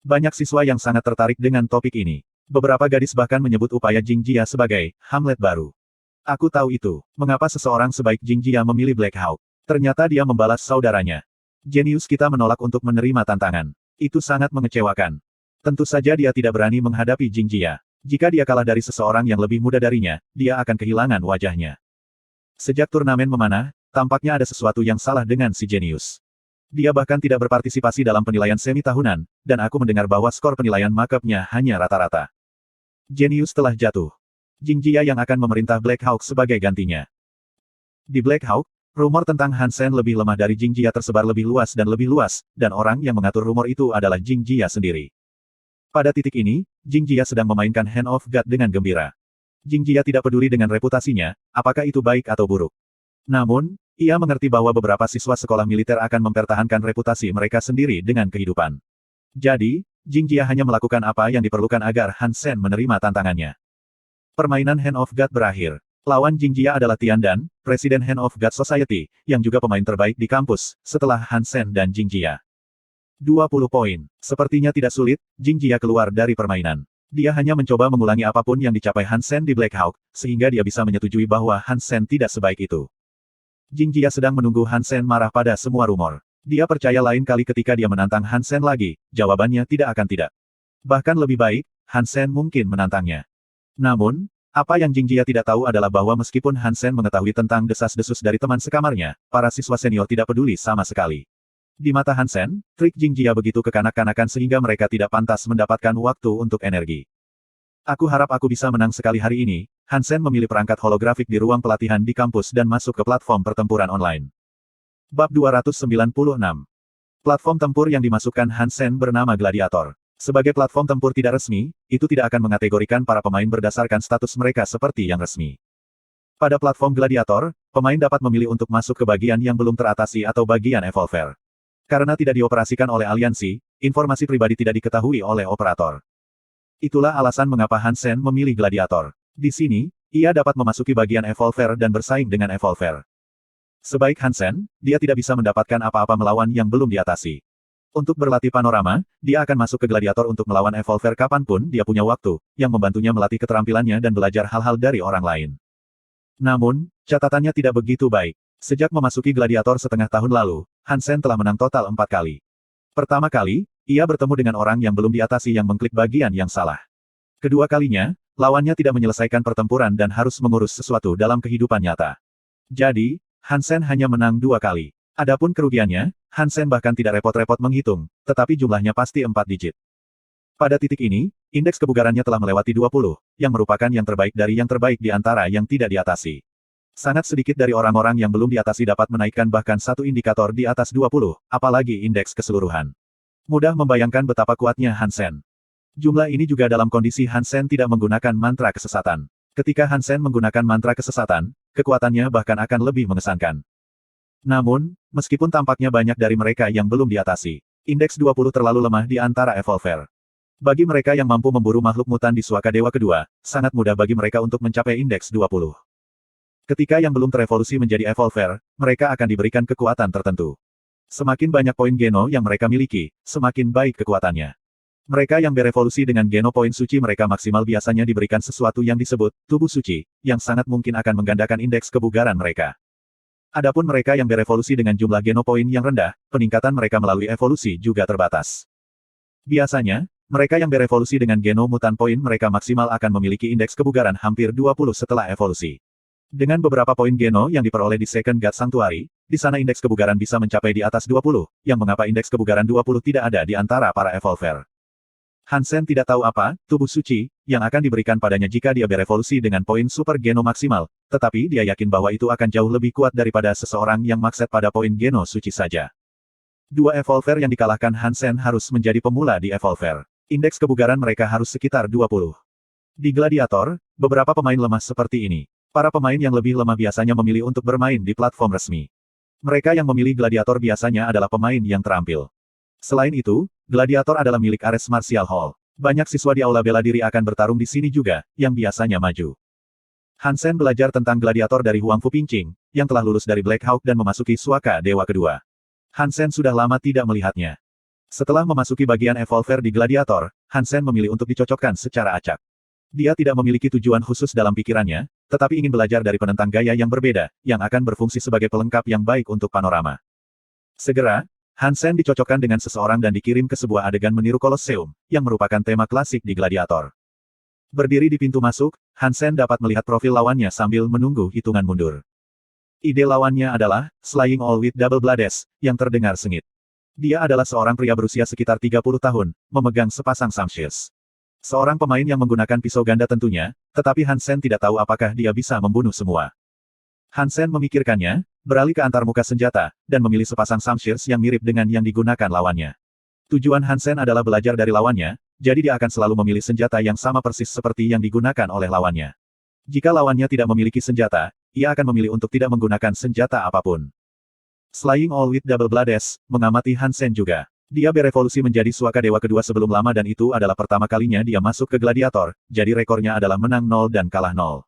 Banyak siswa yang sangat tertarik dengan topik ini. Beberapa gadis bahkan menyebut upaya Jingjia sebagai Hamlet baru. Aku tahu itu. Mengapa seseorang sebaik Jingjia memilih Black Hawk? Ternyata dia membalas saudaranya. Jenius kita menolak untuk menerima tantangan. Itu sangat mengecewakan. Tentu saja dia tidak berani menghadapi Jingjia. Jika dia kalah dari seseorang yang lebih muda darinya, dia akan kehilangan wajahnya. Sejak turnamen memanah, tampaknya ada sesuatu yang salah dengan si Jenius. Dia bahkan tidak berpartisipasi dalam penilaian semi tahunan, dan aku mendengar bahwa skor penilaian markup-nya hanya rata-rata. Jenius telah jatuh. Jingjia yang akan memerintah Black Hawk sebagai gantinya. Di Black Hawk, rumor tentang Hansen lebih lemah dari Jingjia tersebar lebih luas, dan orang yang mengatur rumor itu adalah Jingjia sendiri. Pada titik ini, Jingjia sedang memainkan Hand of God dengan gembira. Jingjia tidak peduli dengan reputasinya, apakah itu baik atau buruk. Namun, ia mengerti bahwa beberapa siswa sekolah militer akan mempertahankan reputasi mereka sendiri dengan kehidupan. Jadi, Jingjia hanya melakukan apa yang diperlukan agar Hansen menerima tantangannya. Permainan Hand of God berakhir. Lawan Jingjia adalah Tiandan, Presiden Hand of God Society, yang juga pemain terbaik di kampus, setelah Hansen dan Jingjia. 20 poin. Sepertinya tidak sulit, Jingjia keluar dari permainan. Dia hanya mencoba mengulangi apapun yang dicapai Hansen di Black Hawk, sehingga dia bisa menyetujui bahwa Hansen tidak sebaik itu. Jingjia sedang menunggu Hansen marah pada semua rumor. Dia percaya lain kali ketika dia menantang Hansen lagi, jawabannya tidak akan tidak. Bahkan lebih baik, Hansen mungkin menantangnya. Namun, apa yang Jingjia tidak tahu adalah bahwa meskipun Hansen mengetahui tentang desas-desus dari teman sekamarnya, para siswa senior tidak peduli sama sekali. Di mata Hansen, trik Jingjia begitu kekanak-kanakan sehingga mereka tidak pantas mendapatkan waktu untuk energi. Aku harap aku bisa menang sekali hari ini. Hansen memilih perangkat holografik di ruang pelatihan di kampus dan masuk ke platform pertempuran online. Bab 296. Platform tempur yang dimasukkan Hansen bernama Gladiator. Sebagai platform tempur tidak resmi, itu tidak akan mengategorikan para pemain berdasarkan status mereka seperti yang resmi. Pada platform Gladiator, pemain dapat memilih untuk masuk ke bagian yang belum teratasi atau bagian Evolver. Karena tidak dioperasikan oleh aliansi, informasi pribadi tidak diketahui oleh operator. Itulah alasan mengapa Hansen memilih Gladiator. Di sini, ia dapat memasuki bagian Evolver dan bersaing dengan Evolver. Sebaik Hansen, dia tidak bisa mendapatkan apa-apa melawan yang belum diatasi. Untuk berlatih panorama, dia akan masuk ke gladiator untuk melawan Evolver kapanpun dia punya waktu, yang membantunya melatih keterampilannya dan belajar hal-hal dari orang lain. Namun, catatannya tidak begitu baik. Sejak memasuki gladiator setengah tahun lalu, Hansen telah menang total 4 kali. Pertama kali, ia bertemu dengan orang yang belum diatasi yang mengklik bagian yang salah. Kedua kalinya, lawannya tidak menyelesaikan pertempuran dan harus mengurus sesuatu dalam kehidupan nyata. Jadi, Hansen hanya menang 2 kali. Adapun kerugiannya, Hansen bahkan tidak repot-repot menghitung, tetapi jumlahnya pasti 4 digit. Pada titik ini, indeks kebugarannya telah melewati 20, yang merupakan yang terbaik dari yang terbaik di antara yang tidak diatasi. Sangat sedikit dari orang-orang yang belum diatasi dapat menaikkan bahkan satu indikator di atas 20, apalagi indeks keseluruhan. Mudah membayangkan betapa kuatnya Hansen. Jumlah ini juga dalam kondisi Hansen tidak menggunakan mantra kesesatan. Ketika Hansen menggunakan mantra kesesatan, kekuatannya bahkan akan lebih mengesankan. Namun, meskipun tampaknya banyak dari mereka yang belum diatasi, indeks 20 terlalu lemah di antara Evolver. Bagi mereka yang mampu memburu makhluk mutan di Suaka Dewa kedua, sangat mudah bagi mereka untuk mencapai indeks 20. Ketika yang belum terevolusi menjadi Evolver, mereka akan diberikan kekuatan tertentu. Semakin banyak poin geno yang mereka miliki, semakin baik kekuatannya. Mereka yang berevolusi dengan geno poin suci mereka maksimal biasanya diberikan sesuatu yang disebut tubuh suci, yang sangat mungkin akan menggandakan indeks kebugaran mereka. Adapun mereka yang berevolusi dengan jumlah geno poin yang rendah, peningkatan mereka melalui evolusi juga terbatas. Biasanya, mereka yang berevolusi dengan geno mutan poin mereka maksimal akan memiliki indeks kebugaran hampir 20 setelah evolusi. Dengan beberapa poin geno yang diperoleh di Second God Sanctuary, di sana indeks kebugaran bisa mencapai di atas 20, yang mengapa indeks kebugaran 20 tidak ada di antara para evolver. Hansen tidak tahu apa, tubuh suci, yang akan diberikan padanya jika dia berevolusi dengan poin super geno maksimal, tetapi dia yakin bahwa itu akan jauh lebih kuat daripada seseorang yang makset pada poin geno suci saja. Dua evolver yang dikalahkan Hansen harus menjadi pemula di evolver. Indeks kebugaran mereka harus sekitar 20. Di gladiator, beberapa pemain lemah seperti ini. Para pemain yang lebih lemah biasanya memilih untuk bermain di platform resmi. Mereka yang memilih gladiator biasanya adalah pemain yang terampil. Selain itu, gladiator adalah milik Ares Martial Hall. Banyak siswa di aula bela diri akan bertarung di sini juga, yang biasanya maju. Hansen belajar tentang gladiator dari Huang Fu Pingqing, yang telah lulus dari Black Hawk dan memasuki Suaka Dewa kedua. Hansen sudah lama tidak melihatnya. Setelah memasuki bagian evolver di gladiator, Hansen memilih untuk dicocokkan secara acak. Dia tidak memiliki tujuan khusus dalam pikirannya, tetapi ingin belajar dari penentang gaya yang berbeda, yang akan berfungsi sebagai pelengkap yang baik untuk panorama. Segera, Hansen dicocokkan dengan seseorang dan dikirim ke sebuah adegan meniru Kolosseum, yang merupakan tema klasik di gladiator. Berdiri di pintu masuk, Hansen dapat melihat profil lawannya sambil menunggu hitungan mundur. Ide lawannya adalah, Slaying All with Double Blades, yang terdengar sengit. Dia adalah seorang pria berusia sekitar 30 tahun, memegang sepasang Samshirs. Seorang pemain yang menggunakan pisau ganda tentunya, tetapi Hansen tidak tahu apakah dia bisa membunuh semua. Hansen memikirkannya, beralih ke antarmuka senjata, dan memilih sepasang Samshirs yang mirip dengan yang digunakan lawannya. Tujuan Hansen adalah belajar dari lawannya, jadi dia akan selalu memilih senjata yang sama persis seperti yang digunakan oleh lawannya. Jika lawannya tidak memiliki senjata, ia akan memilih untuk tidak menggunakan senjata apapun. Slaying All with Double Blades, mengamati Hansen juga. Dia berevolusi menjadi Suaka Dewa kedua sebelum lama dan itu adalah pertama kalinya dia masuk ke gladiator, jadi rekornya adalah menang 0 dan kalah 0.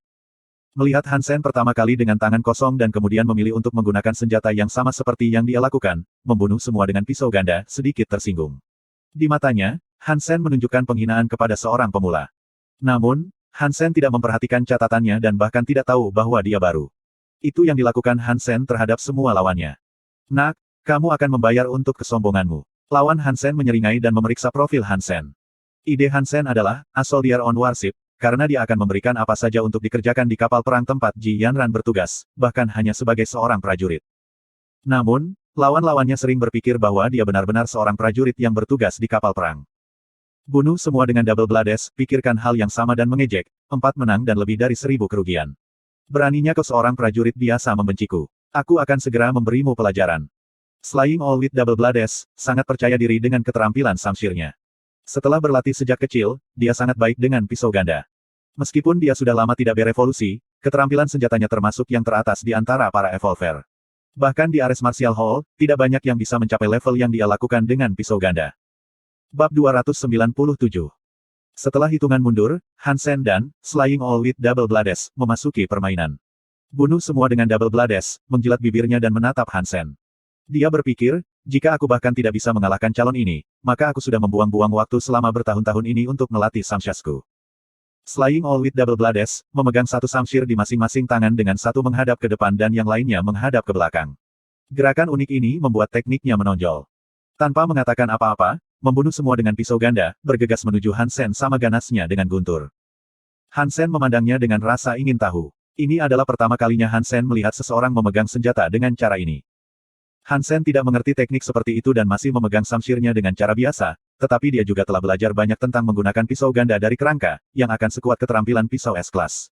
Melihat Hansen pertama kali dengan tangan kosong dan kemudian memilih untuk menggunakan senjata yang sama seperti yang dia lakukan, membunuh semua dengan pisau ganda, sedikit tersinggung. Di matanya, Hansen menunjukkan penghinaan kepada seorang pemula. Namun, Hansen tidak memperhatikan catatannya dan bahkan tidak tahu bahwa dia baru. Itu yang dilakukan Hansen terhadap semua lawannya. Nak, kamu akan membayar untuk kesombonganmu. Lawan Hansen menyeringai dan memeriksa profil Hansen. Ide Hansen adalah, A Soldier on Warship, karena dia akan memberikan apa saja untuk dikerjakan di kapal perang tempat Ji Yanran bertugas, bahkan hanya sebagai seorang prajurit. Namun, lawan-lawannya sering berpikir bahwa dia benar-benar seorang prajurit yang bertugas di kapal perang. Bunuh semua dengan double blades, pikirkan hal yang sama dan mengejek, 4 menang dan lebih dari 1000 kerugian. Beraninya kau seorang prajurit biasa membenciku. Aku akan segera memberimu pelajaran. Slaying All with Double Blades, sangat percaya diri dengan keterampilan Samshirnya. Setelah berlatih sejak kecil, dia sangat baik dengan pisau ganda. Meskipun dia sudah lama tidak berevolusi, keterampilan senjatanya termasuk yang teratas di antara para evolver. Bahkan di Ares Martial Hall, tidak banyak yang bisa mencapai level yang dia lakukan dengan pisau ganda. Bab 297. Setelah hitungan mundur, Hansen dan Slaying All with Double Blades memasuki permainan. Bunuh semua dengan Double Blades, menjilat bibirnya dan menatap Hansen. Dia berpikir, jika aku bahkan tidak bisa mengalahkan calon ini, maka aku sudah membuang-buang waktu selama bertahun-tahun ini untuk melatih samsyasku. Slaying All with Double Blades, memegang satu samsyir di masing-masing tangan dengan satu menghadap ke depan dan yang lainnya menghadap ke belakang. Gerakan unik ini membuat tekniknya menonjol. Tanpa mengatakan apa-apa, membunuh semua dengan pisau ganda, bergegas menuju Hansen sama ganasnya dengan guntur. Hansen memandangnya dengan rasa ingin tahu. Ini adalah pertama kalinya Hansen melihat seseorang memegang senjata dengan cara ini. Hansen tidak mengerti teknik seperti itu dan masih memegang samsyirnya dengan cara biasa, tetapi dia juga telah belajar banyak tentang menggunakan pisau ganda dari kerangka, yang akan sekuat keterampilan pisau S-Class.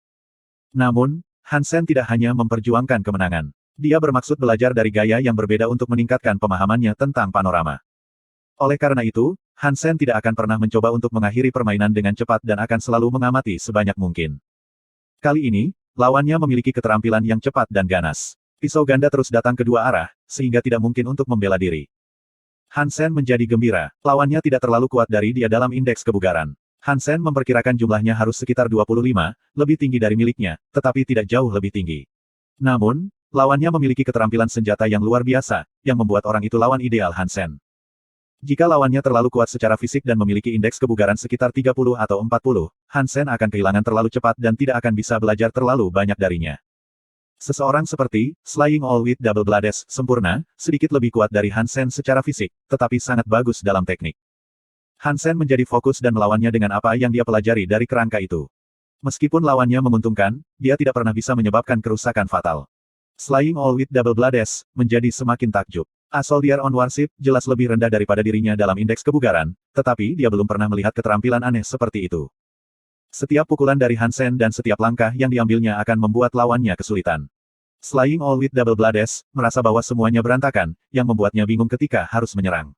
Namun, Hansen tidak hanya memperjuangkan kemenangan. Dia bermaksud belajar dari gaya yang berbeda untuk meningkatkan pemahamannya tentang panorama. Oleh karena itu, Hansen tidak akan pernah mencoba untuk mengakhiri permainan dengan cepat dan akan selalu mengamati sebanyak mungkin. Kali ini, lawannya memiliki keterampilan yang cepat dan ganas. Pisau ganda terus datang ke dua arah, sehingga tidak mungkin untuk membela diri. Hansen menjadi gembira, lawannya tidak terlalu kuat dari dia dalam indeks kebugaran. Hansen memperkirakan jumlahnya harus sekitar 25, lebih tinggi dari miliknya, tetapi tidak jauh lebih tinggi. Namun, lawannya memiliki keterampilan senjata yang luar biasa, yang membuat orang itu lawan ideal Hansen. Jika lawannya terlalu kuat secara fisik dan memiliki indeks kebugaran sekitar 30 atau 40, Hansen akan kehilangan terlalu cepat dan tidak akan bisa belajar terlalu banyak darinya. Seseorang seperti Slaying All with Double Blades sempurna, sedikit lebih kuat dari Hansen secara fisik, tetapi sangat bagus dalam teknik. Hansen menjadi fokus dan melawannya dengan apa yang dia pelajari dari kerangka itu. Meskipun lawannya menguntungkan, dia tidak pernah bisa menyebabkan kerusakan fatal. Slaying All with Double Blades menjadi semakin takjub. A Soldier on Warship jelas lebih rendah daripada dirinya dalam indeks kebugaran, tetapi dia belum pernah melihat keterampilan aneh seperti itu. Setiap pukulan dari Hansen dan setiap langkah yang diambilnya akan membuat lawannya kesulitan. Slaying All with Double Blades merasa bahwa semuanya berantakan, yang membuatnya bingung ketika harus menyerang.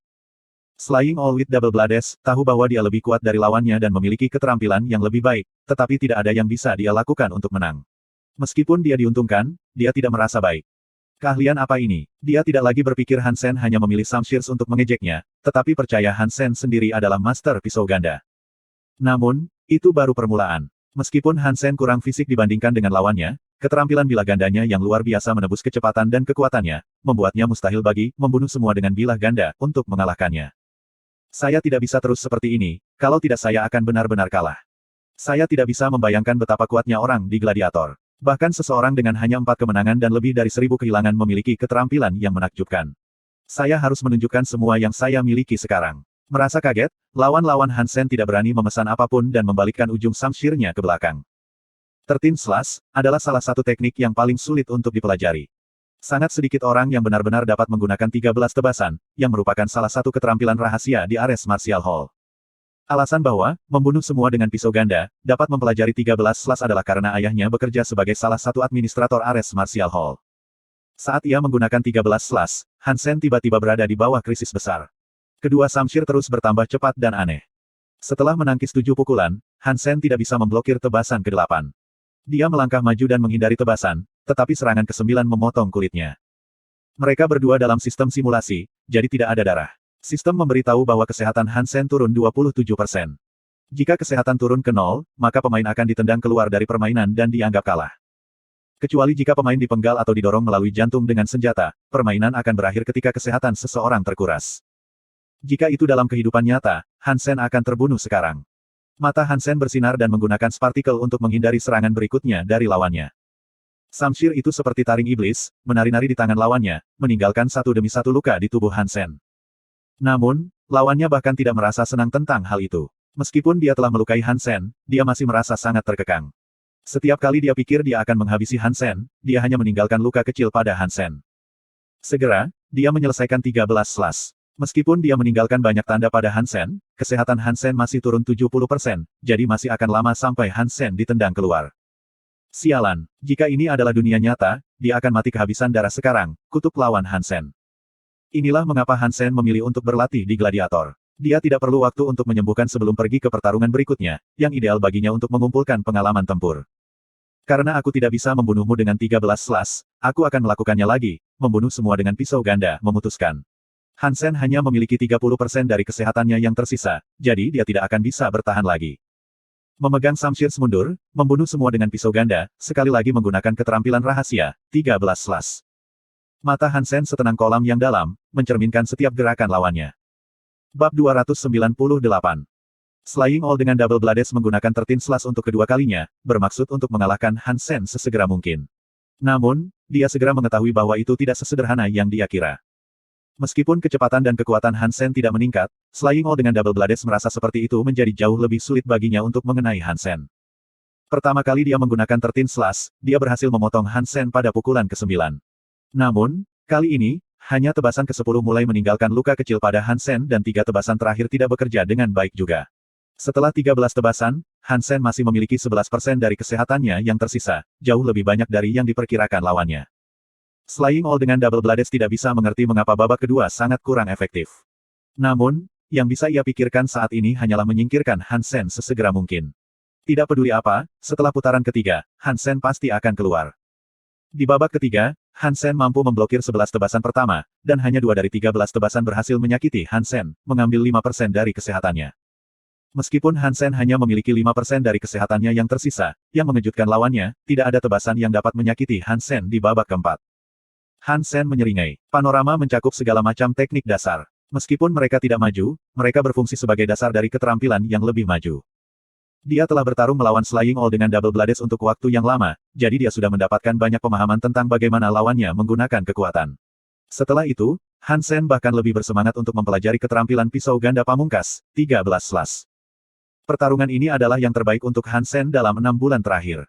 Slaying All with Double Blades tahu bahwa dia lebih kuat dari lawannya dan memiliki keterampilan yang lebih baik, tetapi tidak ada yang bisa dia lakukan untuk menang. Meskipun dia diuntungkan, dia tidak merasa baik. Keahlian apa ini? Dia tidak lagi berpikir Hansen hanya memilih samshirs untuk mengejeknya, tetapi percaya Hansen sendiri adalah master pisau ganda. Namun, itu baru permulaan. Meskipun Hansen kurang fisik dibandingkan dengan lawannya, keterampilan bilah gandanya yang luar biasa menebus kecepatan dan kekuatannya, membuatnya mustahil bagi membunuh semua dengan bilah ganda untuk mengalahkannya. Saya tidak bisa terus seperti ini, kalau tidak saya akan benar-benar kalah. Saya tidak bisa membayangkan betapa kuatnya orang di gladiator. Bahkan seseorang dengan hanya 4 kemenangan dan lebih dari 1000 kehilangan memiliki keterampilan yang menakjubkan. Saya harus menunjukkan semua yang saya miliki sekarang. Merasa kaget, lawan-lawan Hansen tidak berani memesan apapun dan membalikkan ujung samshirnya ke belakang. 13 Slash adalah salah satu teknik yang paling sulit untuk dipelajari. Sangat sedikit orang yang benar-benar dapat menggunakan 13 tebasan, yang merupakan salah satu keterampilan rahasia di Ares Martial Hall. Alasan bahwa membunuh semua dengan pisau ganda dapat mempelajari 13 Slash adalah karena ayahnya bekerja sebagai salah satu administrator Ares Martial Hall. Saat ia menggunakan 13 Slash, Hansen tiba-tiba berada di bawah krisis besar. Kedua samshir terus bertambah cepat dan aneh. Setelah menangkis 7 pukulan, Hansen tidak bisa memblokir tebasan ke-8. Dia melangkah maju dan menghindari tebasan, tetapi serangan ke-9 memotong kulitnya. Mereka berdua dalam sistem simulasi, jadi tidak ada darah. Sistem memberitahu bahwa kesehatan Hansen turun 27%. Jika kesehatan turun ke 0, maka pemain akan ditendang keluar dari permainan dan dianggap kalah. Kecuali jika pemain dipenggal atau didorong melalui jantung dengan senjata, permainan akan berakhir ketika kesehatan seseorang terkuras. Jika itu dalam kehidupan nyata, Hansen akan terbunuh sekarang. Mata Hansen bersinar dan menggunakan spartikel untuk menghindari serangan berikutnya dari lawannya. Samshir itu seperti taring iblis, menari-nari di tangan lawannya, meninggalkan satu demi satu luka di tubuh Hansen. Namun, lawannya bahkan tidak merasa senang tentang hal itu. Meskipun dia telah melukai Hansen, dia masih merasa sangat terkekang. Setiap kali dia pikir dia akan menghabisi Hansen, dia hanya meninggalkan luka kecil pada Hansen. Segera, dia menyelesaikan 13 slash. Meskipun dia meninggalkan banyak tanda pada Hansen, kesehatan Hansen masih turun 70%, jadi masih akan lama sampai Hansen ditendang keluar. Sialan, jika ini adalah dunia nyata, dia akan mati kehabisan darah sekarang, kutuk lawan Hansen. Inilah mengapa Hansen memilih untuk berlatih di gladiator. Dia tidak perlu waktu untuk menyembuhkan sebelum pergi ke pertarungan berikutnya, yang ideal baginya untuk mengumpulkan pengalaman tempur. Karena aku tidak bisa membunuhmu dengan 13 slash, aku akan melakukannya lagi, membunuh semua dengan pisau ganda, memutuskan. Hansen hanya memiliki 30% dari kesehatannya yang tersisa, jadi dia tidak akan bisa bertahan lagi. Memegang samshirs mundur, membunuh semua dengan pisau ganda, sekali lagi menggunakan keterampilan rahasia, 13 slash. Mata Han Sen setenang kolam yang dalam, mencerminkan setiap gerakan lawannya. Bab 298. Slaying All dengan Double Blades menggunakan 13 Slash untuk kedua kalinya, bermaksud untuk mengalahkan Han Sen sesegera mungkin. Namun, dia segera mengetahui bahwa itu tidak sesederhana yang dia kira. Meskipun kecepatan dan kekuatan Han Sen tidak meningkat, Slaying All dengan Double Blades merasa seperti itu menjadi jauh lebih sulit baginya untuk mengenai Han Sen. Pertama kali dia menggunakan 13 Slash, dia berhasil memotong Han Sen pada pukulan ke-9. Namun, kali ini, hanya tebasan ke-10 mulai meninggalkan luka kecil pada Han Sen dan 3 tebasan terakhir tidak bekerja dengan baik juga. Setelah 13 tebasan, Han Sen masih memiliki 11% dari kesehatannya yang tersisa, jauh lebih banyak dari yang diperkirakan lawannya. Slaying All dengan Double Blades tidak bisa mengerti mengapa babak kedua sangat kurang efektif. Namun, yang bisa ia pikirkan saat ini hanyalah menyingkirkan Han Sen sesegera mungkin. Tidak peduli apa, setelah putaran ketiga, Han Sen pasti akan keluar. Di babak ketiga, Han Sen mampu memblokir 11 tebasan pertama, dan hanya 2 dari 13 tebasan berhasil menyakiti Han Sen, mengambil 5% dari kesehatannya. Meskipun Han Sen hanya memiliki 5% dari kesehatannya yang tersisa, yang mengejutkan lawannya, tidak ada tebasan yang dapat menyakiti Han Sen di babak keempat. Han Sen menyeringai. Panorama mencakup segala macam teknik dasar. Meskipun mereka tidak maju, mereka berfungsi sebagai dasar dari keterampilan yang lebih maju. Dia telah bertarung melawan Slaying All dengan Double Blades untuk waktu yang lama, jadi dia sudah mendapatkan banyak pemahaman tentang bagaimana lawannya menggunakan kekuatan. Setelah itu, Han Sen bahkan lebih bersemangat untuk mempelajari keterampilan pisau ganda pamungkas, 13 Slash. Pertarungan ini adalah yang terbaik untuk Han Sen dalam 6 bulan terakhir.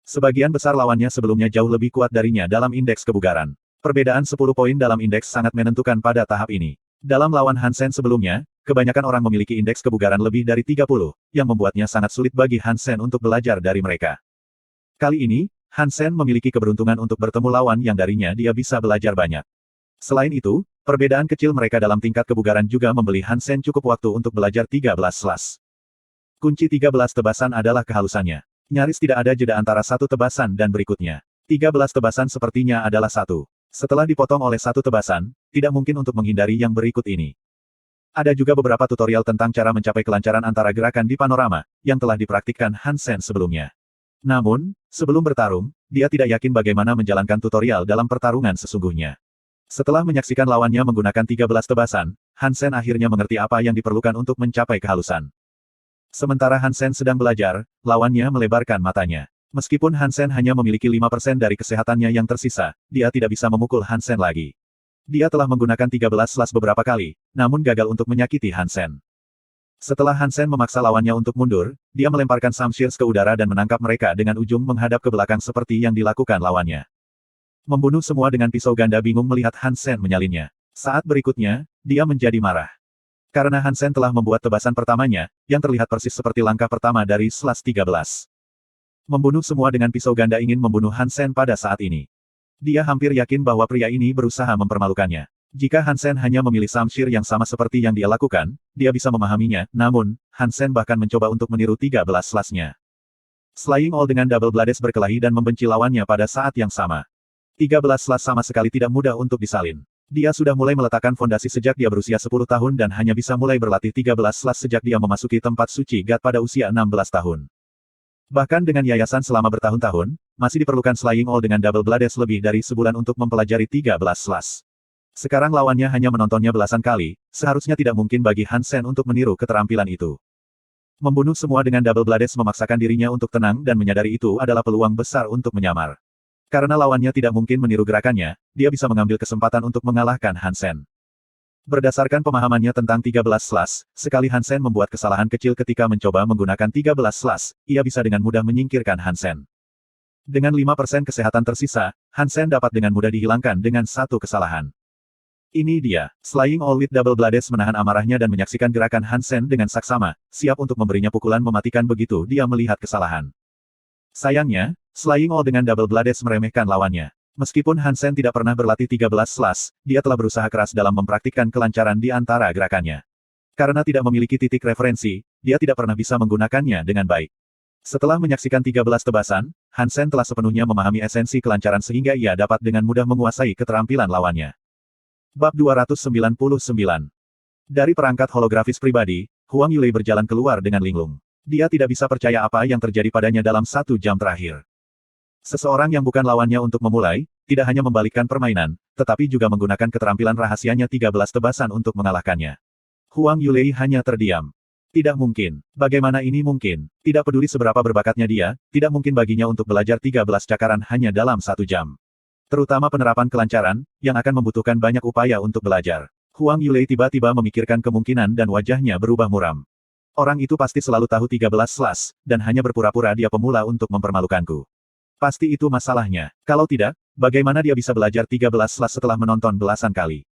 Sebagian besar lawannya sebelumnya jauh lebih kuat darinya dalam indeks kebugaran. Perbedaan 10 poin dalam indeks sangat menentukan pada tahap ini. Dalam lawan Han Sen sebelumnya, kebanyakan orang memiliki indeks kebugaran lebih dari 30, yang membuatnya sangat sulit bagi Han Sen untuk belajar dari mereka. Kali ini, Han Sen memiliki keberuntungan untuk bertemu lawan yang darinya dia bisa belajar banyak. Selain itu, perbedaan kecil mereka dalam tingkat kebugaran juga memberi Han Sen cukup waktu untuk belajar 13 Slash. Kunci 13 tebasan adalah kehalusannya. Nyaris tidak ada jeda antara satu tebasan dan berikutnya. 13 tebasan sepertinya adalah satu. Setelah dipotong oleh satu tebasan, tidak mungkin untuk menghindari yang berikut ini. Ada juga beberapa tutorial tentang cara mencapai kelancaran antara gerakan di panorama, yang telah dipraktikkan Han Sen sebelumnya. Namun, sebelum bertarung, dia tidak yakin bagaimana menjalankan tutorial dalam pertarungan sesungguhnya. Setelah menyaksikan lawannya menggunakan 13 tebasan, Han Sen akhirnya mengerti apa yang diperlukan untuk mencapai kehalusan. Sementara Han Sen sedang belajar, lawannya melebarkan matanya. Meskipun Han Sen hanya memiliki 5% dari kesehatannya yang tersisa, dia tidak bisa memukul Han Sen lagi. Dia telah menggunakan 13 Slash beberapa kali, namun gagal untuk menyakiti Han Sen. Setelah Han Sen memaksa lawannya untuk mundur, dia melemparkan Samshears ke udara dan menangkap mereka dengan ujung menghadap ke belakang seperti yang dilakukan lawannya. Membunuh semua dengan pisau ganda bingung melihat Han Sen menyalinnya. Saat berikutnya, dia menjadi marah. Karena Han Sen telah membuat tebasan pertamanya, yang terlihat persis seperti langkah pertama dari Slash 13. Membunuh semua dengan pisau ganda ingin membunuh Han Sen pada saat ini. Dia hampir yakin bahwa pria ini berusaha mempermalukannya. Jika Han Sen hanya memilih Samshir yang sama seperti yang dia lakukan, dia bisa memahaminya, namun, Han Sen bahkan mencoba untuk meniru 13 Slash-nya. Slaying All dengan Double Blades berkelahi dan membenci lawannya pada saat yang sama. 13 Slash sama sekali tidak mudah untuk disalin. Dia sudah mulai meletakkan fondasi sejak dia berusia 10 tahun dan hanya bisa mulai berlatih 13 Slash sejak dia memasuki tempat suci God pada usia 16 tahun. Bahkan dengan yayasan selama bertahun-tahun, masih diperlukan Slaying All dengan Double Blades lebih dari sebulan untuk mempelajari 13 Slash. Sekarang lawannya hanya menontonnya belasan kali, seharusnya tidak mungkin bagi Han Sen untuk meniru keterampilan itu. Membunuh semua dengan Double Blades memaksakan dirinya untuk tenang dan menyadari itu adalah peluang besar untuk menyamar. Karena lawannya tidak mungkin meniru gerakannya, dia bisa mengambil kesempatan untuk mengalahkan Han Sen. Berdasarkan pemahamannya tentang 13 Slash, sekali Han Sen membuat kesalahan kecil ketika mencoba menggunakan 13 Slash, ia bisa dengan mudah menyingkirkan Han Sen. Dengan 5% kesehatan tersisa, Han Sen dapat dengan mudah dihilangkan dengan satu kesalahan. Ini dia, Slaying All with Double Blades menahan amarahnya dan menyaksikan gerakan Han Sen dengan saksama, siap untuk memberinya pukulan mematikan begitu dia melihat kesalahan. Sayangnya, Slaying All dengan Double Blades meremehkan lawannya. Meskipun Han Sen tidak pernah berlatih 13 Slash, dia telah berusaha keras dalam mempraktikkan kelancaran di antara gerakannya. Karena tidak memiliki titik referensi, dia tidak pernah bisa menggunakannya dengan baik. Setelah menyaksikan 13 tebasan, Han Sen telah sepenuhnya memahami esensi kelancaran sehingga ia dapat dengan mudah menguasai keterampilan lawannya. Bab 299. Dari perangkat holografis pribadi, Huang Yulei berjalan keluar dengan linglung. Dia tidak bisa percaya apa yang terjadi padanya dalam 1 jam terakhir. Seseorang yang bukan lawannya untuk memulai, tidak hanya membalikkan permainan, tetapi juga menggunakan keterampilan rahasianya 13 tebasan untuk mengalahkannya. Huang Yulei hanya terdiam. Tidak mungkin. Bagaimana ini mungkin? Tidak peduli seberapa berbakatnya dia, tidak mungkin baginya untuk belajar 13 cakaran hanya dalam 1 jam. Terutama penerapan kelancaran, yang akan membutuhkan banyak upaya untuk belajar. Huang Yulei tiba-tiba memikirkan kemungkinan dan wajahnya berubah muram. Orang itu pasti selalu tahu 13 slas, dan hanya berpura-pura dia pemula untuk mempermalukanku. Pasti itu masalahnya. Kalau tidak, bagaimana dia bisa belajar 13 slas setelah menonton belasan kali?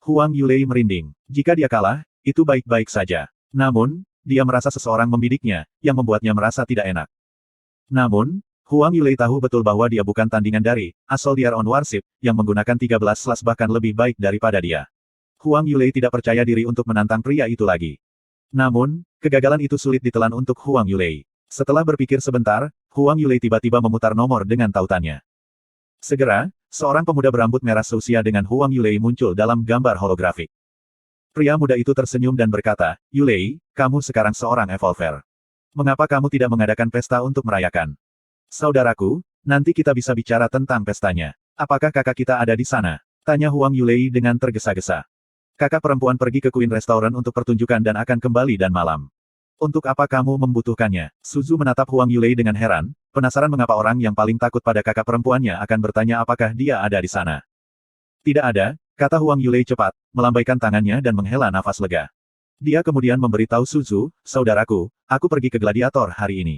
Huang Yulei merinding. Jika dia kalah, itu baik-baik saja. Namun, dia merasa seseorang membidiknya, yang membuatnya merasa tidak enak. Namun, Huang Yulei tahu betul bahwa dia bukan tandingan dari A Soldier on Warship, yang menggunakan 13 slas bahkan lebih baik daripada dia. Huang Yulei tidak percaya diri untuk menantang pria itu lagi. Namun, kegagalan itu sulit ditelan untuk Huang Yulei. Setelah berpikir sebentar, Huang Yulei tiba-tiba memutar nomor dengan tautannya. Segera, seorang pemuda berambut merah seusia dengan Huang Yulei muncul dalam gambar holografik. Pria muda itu tersenyum dan berkata, "Yulei, kamu sekarang seorang evolver. Mengapa kamu tidak mengadakan pesta untuk merayakan? Saudaraku, nanti kita bisa bicara tentang pestanya. Apakah kakak kita ada di sana?" Tanya Huang Yulei dengan tergesa-gesa. Kakak perempuan pergi ke Queen Restaurant untuk pertunjukan dan akan kembali dan malam. Untuk apa kamu membutuhkannya? Suzu menatap Huang Yulei dengan heran, penasaran mengapa orang yang paling takut pada kakak perempuannya akan bertanya apakah dia ada di sana. Tidak ada, kata Huang Yulei cepat, melambaikan tangannya dan menghela nafas lega. Dia kemudian memberitahu Suzu, saudaraku, aku pergi ke gladiator hari ini.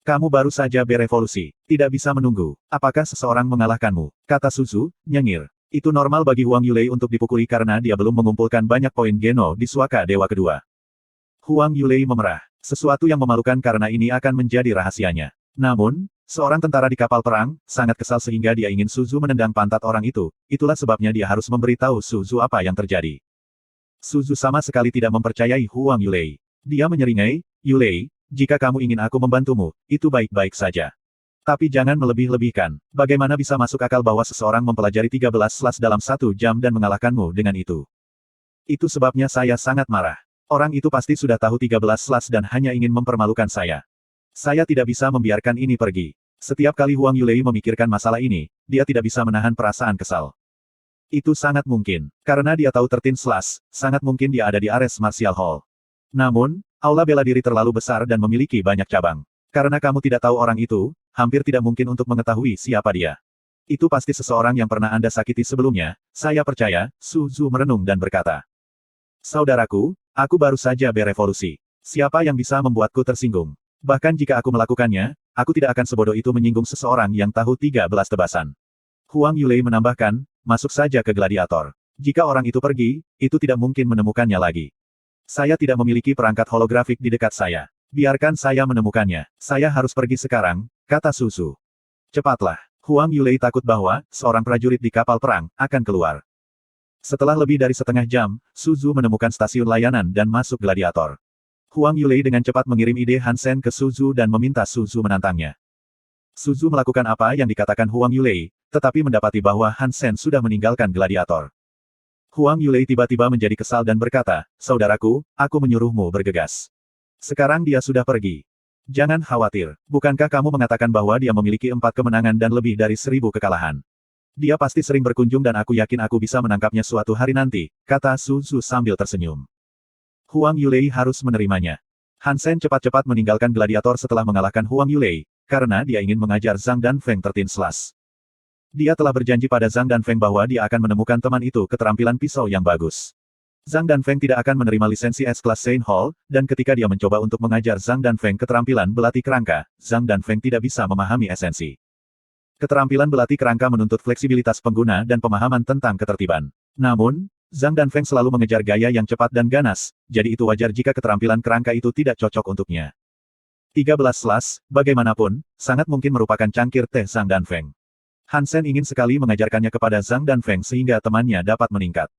Kamu baru saja berevolusi, tidak bisa menunggu. Apakah seseorang mengalahkanmu? Kata Suzu, nyengir. Itu normal bagi Huang Yulei untuk dipukuli karena dia belum mengumpulkan banyak poin Geno di Suaka Dewa kedua. Huang Yulei memerah. Sesuatu yang memalukan karena ini akan menjadi rahasianya. Namun, seorang tentara di kapal perang, sangat kesal sehingga dia ingin Suzu menendang pantat orang itu, itulah sebabnya dia harus memberitahu Suzu apa yang terjadi. Suzu sama sekali tidak mempercayai Huang Yulei. Dia menyeringai, "Yulei, jika kamu ingin aku membantumu, itu baik-baik saja. Tapi jangan melebih-lebihkan. Bagaimana bisa masuk akal bahwa seseorang mempelajari 13 slas dalam 1 jam dan mengalahkanmu dengan itu? Itu sebabnya saya sangat marah. Orang itu pasti sudah tahu 13 slas dan hanya ingin mempermalukan saya. Saya tidak bisa membiarkan ini pergi." Setiap kali Huang Yulei memikirkan masalah ini, dia tidak bisa menahan perasaan kesal. Itu sangat mungkin. Karena dia tahu 13 slas, sangat mungkin dia ada di Ares Martial Hall. Namun, aula bela diri terlalu besar dan memiliki banyak cabang. Karena kamu tidak tahu orang itu, hampir tidak mungkin untuk mengetahui siapa dia. Itu pasti seseorang yang pernah Anda sakiti sebelumnya, saya percaya, Suzu merenung dan berkata. Saudaraku, aku baru saja berevolusi. Siapa yang bisa membuatku tersinggung? Bahkan jika aku melakukannya, aku tidak akan sebodoh itu menyinggung seseorang yang tahu 13 tebasan. Huang Yulei menambahkan, masuk saja ke gladiator. Jika orang itu pergi, itu tidak mungkin menemukannya lagi. Saya tidak memiliki perangkat holografik di dekat saya. Biarkan saya menemukannya. Saya harus pergi sekarang, kata Suzu. Cepatlah. Huang Yulei takut bahwa seorang prajurit di kapal perang akan keluar. Setelah lebih dari setengah jam, Suzu menemukan stasiun layanan dan masuk gladiator. Huang Yulei dengan cepat mengirim ide Hansen ke Suzu dan meminta Suzu menantangnya. Suzu melakukan apa yang dikatakan Huang Yulei, tetapi mendapati bahwa Hansen sudah meninggalkan gladiator. Huang Yulei tiba-tiba menjadi kesal dan berkata, saudaraku, aku menyuruhmu bergegas. Sekarang dia sudah pergi. Jangan khawatir, bukankah kamu mengatakan bahwa dia memiliki 4 kemenangan dan lebih dari 1000 kekalahan? Dia pasti sering berkunjung dan aku yakin aku bisa menangkapnya suatu hari nanti, kata Suzu sambil tersenyum. Huang Yulei harus menerimanya. Hansen cepat-cepat meninggalkan gladiator setelah mengalahkan Huang Yulei, karena dia ingin mengajar Zhang Danfeng 13 slas. Dia telah berjanji pada Zhang Danfeng bahwa dia akan menemukan teman itu keterampilan pisau yang bagus. Zhang Danfeng tidak akan menerima lisensi S-Class Saint Hall, dan ketika dia mencoba untuk mengajar Zhang Danfeng keterampilan belati kerangka, Zhang Danfeng tidak bisa memahami esensi. Keterampilan belati kerangka menuntut fleksibilitas pengguna dan pemahaman tentang ketertiban. Namun, Zhang Danfeng selalu mengejar gaya yang cepat dan ganas, jadi itu wajar jika keterampilan kerangka itu tidak cocok untuknya. 13 slas, bagaimanapun, sangat mungkin merupakan cangkir teh Zhang Danfeng. Hansen ingin sekali mengajarkannya kepada Zhang Danfeng sehingga temannya dapat meningkat.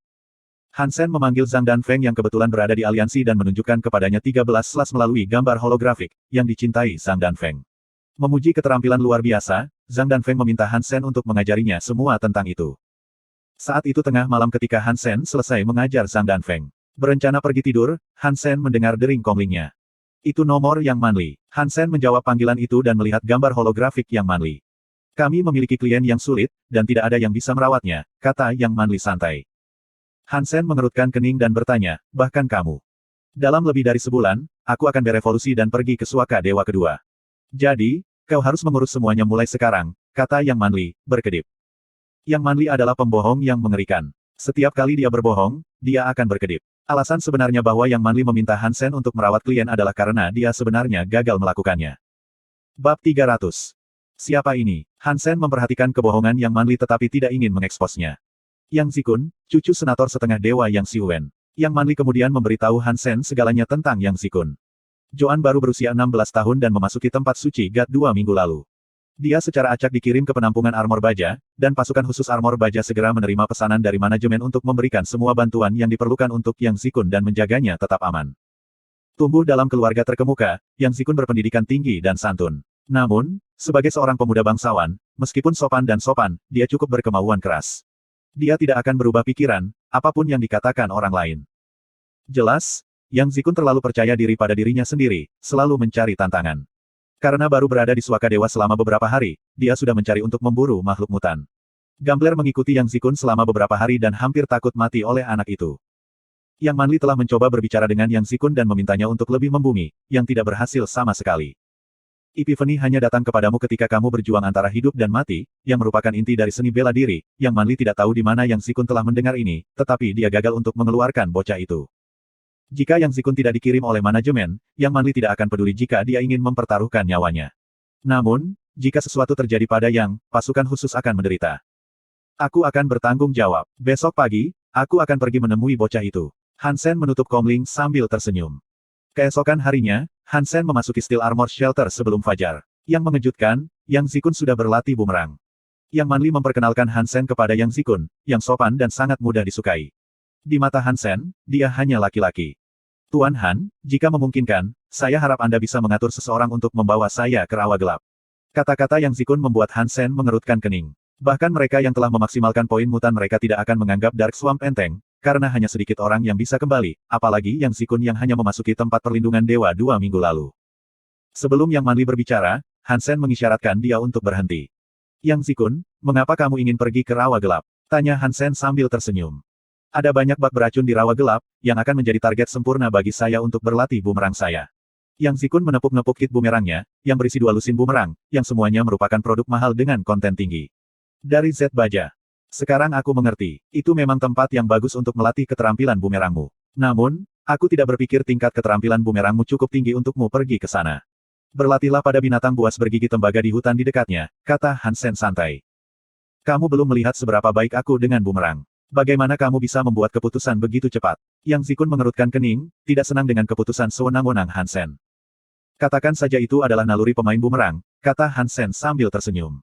Hansen memanggil Zhang Danfeng yang kebetulan berada di aliansi dan menunjukkan kepadanya 13 slas melalui gambar holografik, yang dicintai Zhang Danfeng. Memuji keterampilan luar biasa, Zhang Danfeng meminta Hansen untuk mengajarinya semua tentang itu. Saat itu tengah malam ketika Hansen selesai mengajar Zhang Danfeng. Berencana pergi tidur, Hansen mendengar dering komlingnya. Itu nomor yang Manli. Hansen menjawab panggilan itu dan melihat gambar holografik yang Manli. Kami memiliki klien yang sulit, dan tidak ada yang bisa merawatnya, kata Yang Manli santai. Hansen mengerutkan kening dan bertanya, bahkan kamu. Dalam lebih dari sebulan, aku akan berevolusi dan pergi ke Suaka Dewa kedua. Jadi, kau harus mengurus semuanya mulai sekarang, kata Yang Manli, berkedip. Yang Manli adalah pembohong yang mengerikan. Setiap kali dia berbohong, dia akan berkedip. Alasan sebenarnya bahwa Yang Manli meminta Hansen untuk merawat klien adalah karena dia sebenarnya gagal melakukannya. Bab 300. Siapa ini? Hansen memperhatikan kebohongan Yang Manli tetapi tidak ingin mengeksposnya. Yang Zikun, cucu senator setengah dewa Yang Xiwen. Yang Manli kemudian memberitahu Hansen segalanya tentang Yang Zikun. Joan baru berusia 16 tahun dan memasuki tempat suci God 2 minggu lalu. Dia secara acak dikirim ke penampungan armor baja, dan pasukan khusus armor baja segera menerima pesanan dari manajemen untuk memberikan semua bantuan yang diperlukan untuk Yang Zikun dan menjaganya tetap aman. Tumbuh dalam keluarga terkemuka, Yang Zikun berpendidikan tinggi dan santun. Namun, sebagai seorang pemuda bangsawan, meskipun sopan, dia cukup berkemauan keras. Dia tidak akan berubah pikiran, apapun yang dikatakan orang lain. Jelas, Yang Zikun terlalu percaya diri pada dirinya sendiri, selalu mencari tantangan. Karena baru berada di Suaka Dewa selama beberapa hari, dia sudah mencari untuk memburu makhluk mutan. Gambler mengikuti Yang Zikun selama beberapa hari dan hampir takut mati oleh anak itu. Yang Manli telah mencoba berbicara dengan Yang Zikun dan memintanya untuk lebih membumi, yang tidak berhasil sama sekali. Epiphany hanya datang kepadamu ketika kamu berjuang antara hidup dan mati, yang merupakan inti dari seni bela diri. Yang Manli tidak tahu di mana Yang Zikun telah mendengar ini, tetapi dia gagal untuk mengeluarkan bocah itu. Jika Yang Zikun tidak dikirim oleh manajemen, Yang Manli tidak akan peduli jika dia ingin mempertaruhkan nyawanya. Namun, jika sesuatu terjadi pada Yang, pasukan khusus akan menderita. Aku akan bertanggung jawab. Besok pagi, aku akan pergi menemui bocah itu. Hansen menutup komling sambil tersenyum. Keesokan harinya, Hansen memasuki Steel Armor Shelter sebelum fajar. Yang mengejutkan, Yang Zikun sudah berlatih bumerang. Yang Manli memperkenalkan Hansen kepada Yang Zikun, yang sopan dan sangat mudah disukai. Di mata Hansen, dia hanya laki-laki. Tuan Han, jika memungkinkan, saya harap Anda bisa mengatur seseorang untuk membawa saya ke rawa gelap. Kata-kata Yang Zikun membuat Hansen mengerutkan kening. Bahkan mereka yang telah memaksimalkan poin mutan mereka tidak akan menganggap Dark Swamp enteng, karena hanya sedikit orang yang bisa kembali, apalagi Yang Zikun yang hanya memasuki tempat perlindungan dewa 2 minggu lalu. Sebelum Yang Manli berbicara, Hansen mengisyaratkan dia untuk berhenti. Yang Zikun, mengapa kamu ingin pergi ke rawa gelap? Tanya Hansen sambil tersenyum. Ada banyak bak beracun di rawa gelap, yang akan menjadi target sempurna bagi saya untuk berlatih bumerang saya. Yang Zikun menepuk-nepuk kit bumerangnya, yang berisi 2 lusin bumerang, yang semuanya merupakan produk mahal dengan konten tinggi. Dari Z Baja. Sekarang aku mengerti, itu memang tempat yang bagus untuk melatih keterampilan bumerangmu. Namun, aku tidak berpikir tingkat keterampilan bumerangmu cukup tinggi untukmu pergi ke sana. Berlatihlah pada binatang buas bergigi tembaga di hutan di dekatnya, kata Hansen santai. Kamu belum melihat seberapa baik aku dengan bumerang. Bagaimana kamu bisa membuat keputusan begitu cepat? Yang Zikun mengerutkan kening, tidak senang dengan keputusan sewenang-wenang Hansen. Katakan saja itu adalah naluri pemain bumerang, kata Hansen sambil tersenyum.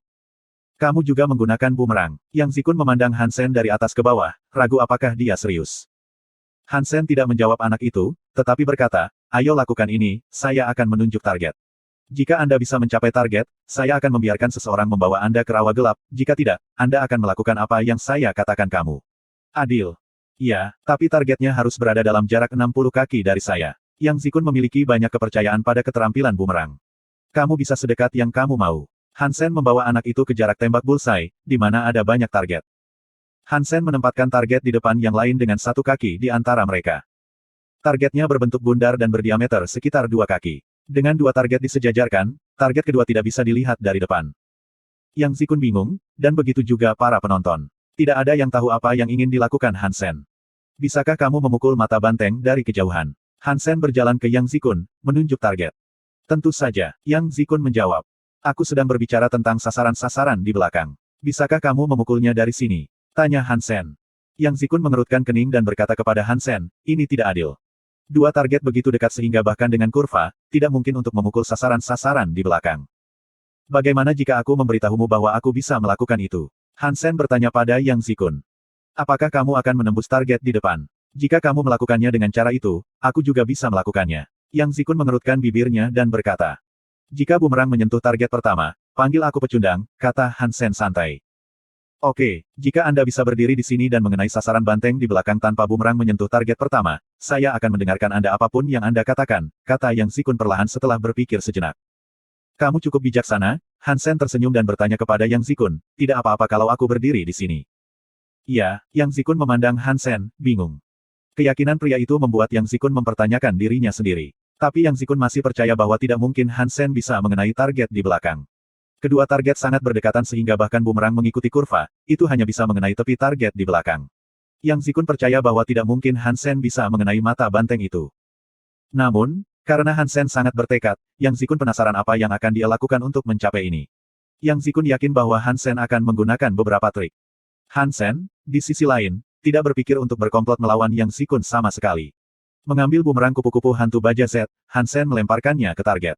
Kamu juga menggunakan bumerang. Yang Zikun memandang Hansen dari atas ke bawah, ragu apakah dia serius. Hansen tidak menjawab anak itu, tetapi berkata, ayo lakukan ini, saya akan menunjuk target. Jika Anda bisa mencapai target, saya akan membiarkan seseorang membawa Anda ke rawa gelap, jika tidak, Anda akan melakukan apa yang saya katakan kamu. Adil. Iya, tapi targetnya harus berada dalam jarak 60 kaki dari saya. Yang Zikun memiliki banyak kepercayaan pada keterampilan bumerang. Kamu bisa sedekat yang kamu mau. Hansen membawa anak itu ke jarak tembak bullseye, di mana ada banyak target. Hansen menempatkan target di depan yang lain dengan 1 kaki di antara mereka. Targetnya berbentuk bundar dan berdiameter sekitar 2 kaki. Dengan 2 target disejajarkan, target kedua tidak bisa dilihat dari depan. Yang Zikun bingung, dan begitu juga para penonton. Tidak ada yang tahu apa yang ingin dilakukan Hansen. Bisakah kamu memukul mata banteng dari kejauhan? Hansen berjalan ke Yang Zikun, menunjuk target. Tentu saja, Yang Zikun menjawab. Aku sedang berbicara tentang sasaran-sasaran di belakang. Bisakah kamu memukulnya dari sini? Tanya Hansen. Yang Zikun mengerutkan kening dan berkata kepada Hansen, ini tidak adil. 2 target begitu dekat sehingga bahkan dengan kurva, tidak mungkin untuk memukul sasaran-sasaran di belakang. Bagaimana jika aku memberitahumu bahwa aku bisa melakukan itu? Hansen bertanya pada Yang Zikun. Apakah kamu akan menembus target di depan? Jika kamu melakukannya dengan cara itu, aku juga bisa melakukannya. Yang Zikun mengerutkan bibirnya dan berkata. Jika bumerang menyentuh target pertama, panggil aku pecundang, kata Hansen santai. Oke, jika Anda bisa berdiri di sini dan mengenai sasaran banteng di belakang tanpa bumerang menyentuh target pertama, saya akan mendengarkan Anda apapun yang Anda katakan, kata Yang Zikun perlahan setelah berpikir sejenak. Kamu cukup bijaksana, Hansen tersenyum dan bertanya kepada Yang Zikun, tidak apa-apa kalau aku berdiri di sini. Iya, Yang Zikun memandang Hansen, bingung. Keyakinan pria itu membuat Yang Zikun mempertanyakan dirinya sendiri. Tapi Yang Zikun masih percaya bahwa tidak mungkin Hansen bisa mengenai target di belakang. Kedua target sangat berdekatan sehingga bahkan bumerang mengikuti kurva, itu hanya bisa mengenai tepi target di belakang. Yang Zikun percaya bahwa tidak mungkin Hansen bisa mengenai mata banteng itu. Namun, karena Hansen sangat bertekad, Yang Zikun penasaran apa yang akan dia lakukan untuk mencapai ini. Yang Zikun yakin bahwa Hansen akan menggunakan beberapa trik. Hansen, di sisi lain, tidak berpikir untuk berkomplot melawan Yang Zikun sama sekali. Mengambil bumerang kupu-kupu hantu baja Z, Hansen melemparkannya ke target.